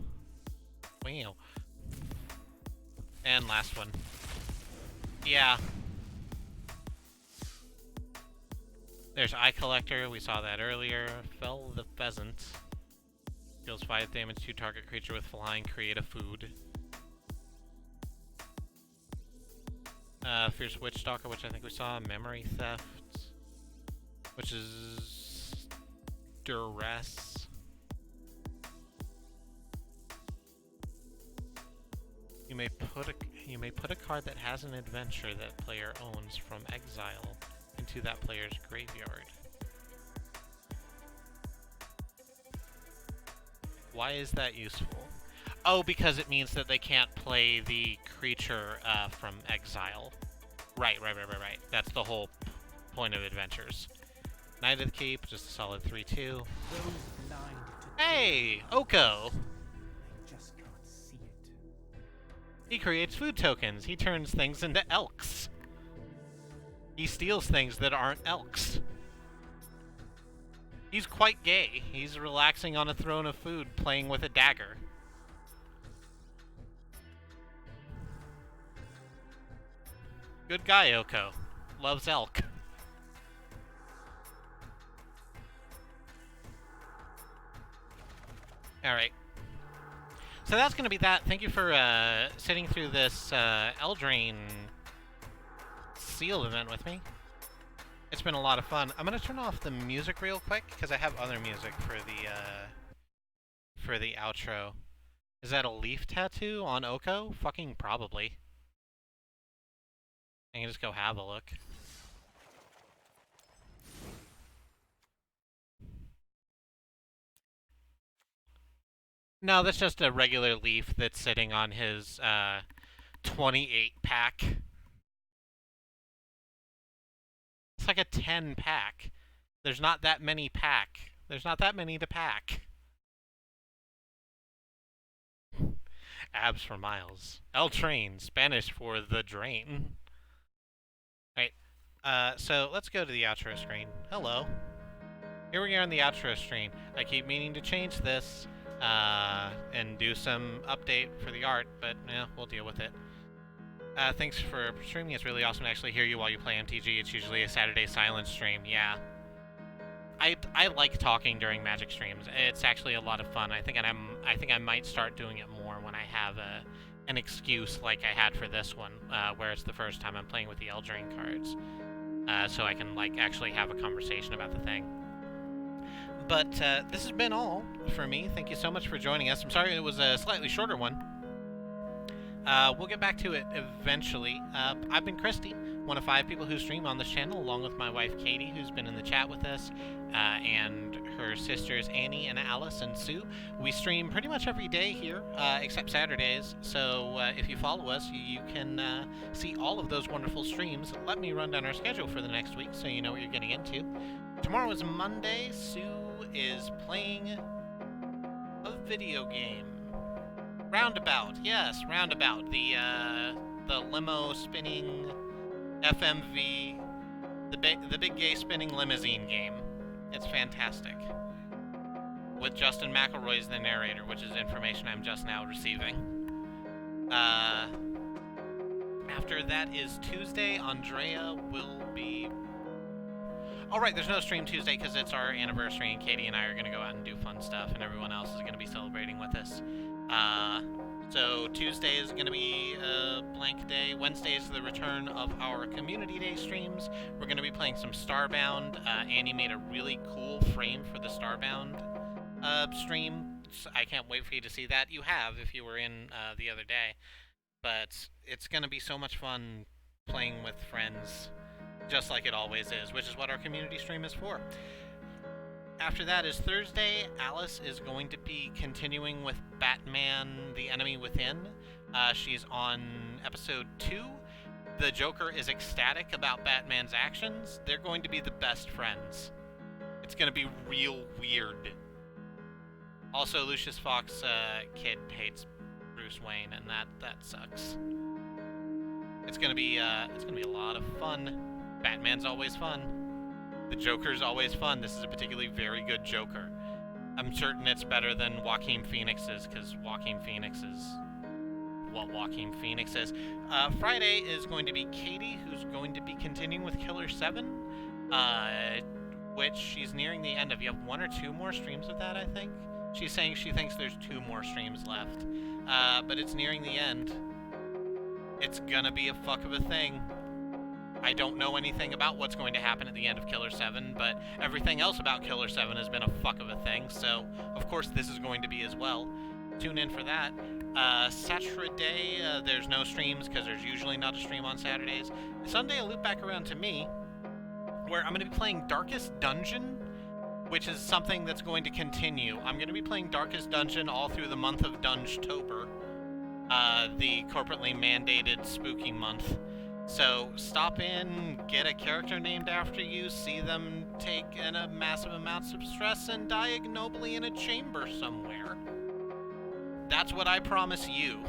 Wow. And last one. Yeah. There's Eye Collector, we saw that earlier. Fell the Pheasant. Deals 5 damage to target creature with flying, create a food. Fierce Witch Stalker, which I think we saw. Memory Theft, which is Duress. You may put a card that has an adventure that player owns from exile into that player's graveyard. Why is that useful? Oh, because it means that they can't play the creature from exile. Right. That's the whole point of adventures. Knight of the Keep, just a solid 3/2. Hey, Oko! He creates food tokens. He turns things into elks. He steals things that aren't elks. He's quite gay. He's relaxing on a throne of food, playing with a dagger. Good guy, Oko. Loves elk. Alright. So that's going to be that. Thank you for sitting through this Eldraine Seal event with me. It's been a lot of fun. I'm going to turn off the music real quick, because I have other music for the outro. Is that a leaf tattoo on Oko? Fucking probably. I can just go have a look. No, that's just a regular leaf that's sitting on his 28 pack. It's like a 10 pack. There's not that many pack. There's not that many to pack. Abs for miles. Eldraine, Spanish for the drain. Alright, so let's go to the outro screen. Hello. Here we are on the outro screen. I keep meaning to change this and do some update for the art, but yeah, we'll deal with it. Thanks for streaming. It's really awesome to actually hear you while you play MTG. It's usually a Saturday silent stream. Yeah. I like talking during Magic streams. It's actually a lot of fun. I think I might start doing it more when I have an excuse like I had for this one, where it's the first time I'm playing with the Eldraine cards, so I can like actually have a conversation about the thing. But this has been all for me. Thank you so much for joining us. I'm sorry it was a slightly shorter one. We'll get back to it eventually. I've been Kristie, one of 5 people who stream on this channel, along with my wife Katie, who's been in the chat with us, and her sisters Annie and Alice and Sue. We stream pretty much every day here, except Saturdays, so if you follow us, you can see all of those wonderful streams. Let me run down our schedule for the next week so you know what you're getting into. Tomorrow is Monday. Sue is playing a video game. Roundabout, yes, Roundabout. The limo spinning FMV, the big gay spinning limousine game. It's fantastic. With Justin McElroy as the narrator, which is information I'm just now receiving. After that is Tuesday. Andrea will be... Alright, there's no stream Tuesday because it's our anniversary and Katie and I are going to go out and do fun stuff and everyone else is going to be celebrating with us. So Tuesday is going to be a blank day. Wednesday is the return of our Community Day streams. We're going to be playing some Starbound. Annie made a really cool frame for the Starbound stream. I can't wait for you to see that. You have if you were in the other day. But it's going to be so much fun playing with friends, just like it always is, which is what our community stream is for. After that is Thursday. Alice is going to be continuing with Batman The Enemy Within. She's on episode 2. The Joker is ecstatic about Batman's actions. They're going to be the best friends. It's going to be real weird. Also, Lucius Fox kid hates Bruce Wayne, and that sucks. It's gonna be a lot of fun. Batman's always fun. The Joker's always fun. This is a particularly very good Joker. I'm certain it's better than Joaquin Phoenix's, because Joaquin Phoenix is what Joaquin Phoenix is. Friday is going to be Katie, who's going to be continuing with Killer 7, which she's nearing the end of. You have 1 or 2 more streams of that, I think. She's saying she thinks there's 2 more streams left. But it's nearing the end. It's gonna be a fuck of a thing. I don't know anything about what's going to happen at the end of Killer 7, but everything else about Killer 7 has been a fuck of a thing, so of course this is going to be as well. Tune in for that. Saturday, there's no streams because there's usually not a stream on Saturdays. Sunday, I'll loop back around to me, where I'm going to be playing Darkest Dungeon, which is something that's going to continue. I'm going to be playing Darkest Dungeon all through the month of Dunge-tober, the corporately mandated spooky month. So stop in, get a character named after you, see them take in a massive amounts of stress and die ignobly in a chamber somewhere. That's what I promise you.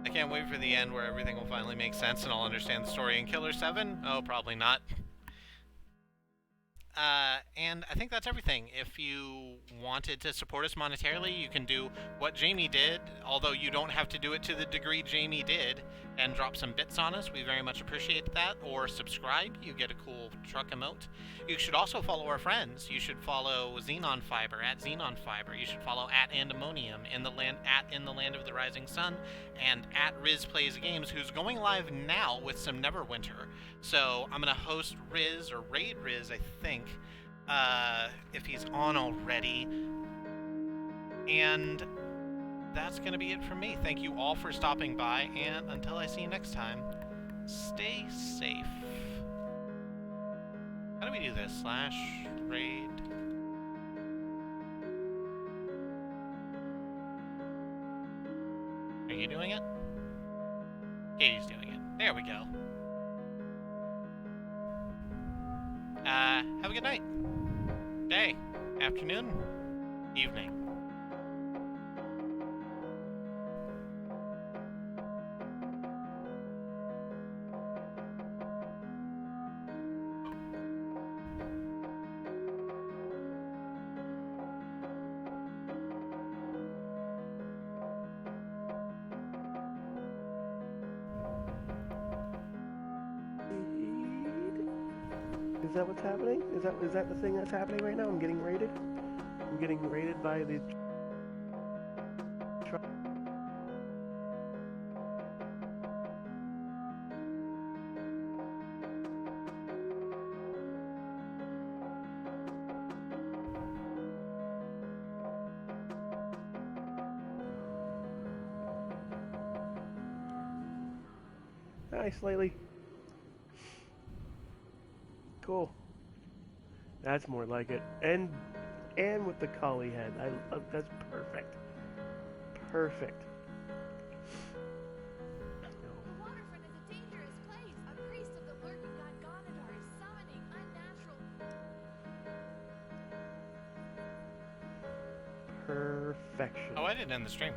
I can't wait for the end where everything will finally make sense and I'll understand the story in Killer 7. Oh, probably not. And I think that's everything. If you wanted to support us monetarily, you can do what Jamie did, although you don't have to do it to the degree Jamie did, and drop some bits on us. We very much appreciate that. Or subscribe. You get a cool truck emote. You should also follow our friends. You should follow Xenon Fiber at Xenon Fiber. You should follow at Andemonium in the land of the Rising Sun, and at Riz Plays Games, who's going live now with some Neverwinter. So I'm gonna host Riz, or raid Riz, I think, if he's on already. And that's gonna be it from me. Thank you all for stopping by, and until I see you next time, stay safe. How do we do this? /raid. Are you doing it? Katie's doing it. There we go. Have a good night. Day. Afternoon. Evening. Is that what's happening? Is that the thing that's happening right now? I'm getting raided? I'm getting raided by the... Nice, Laylee. Cool. That's more like it. And with the collie head. That's perfect. Perfect. The waterfront is a dangerous place. A priest of the lurking god Gonadar is summoning unnatural... Perfection. Oh, I didn't end the stream.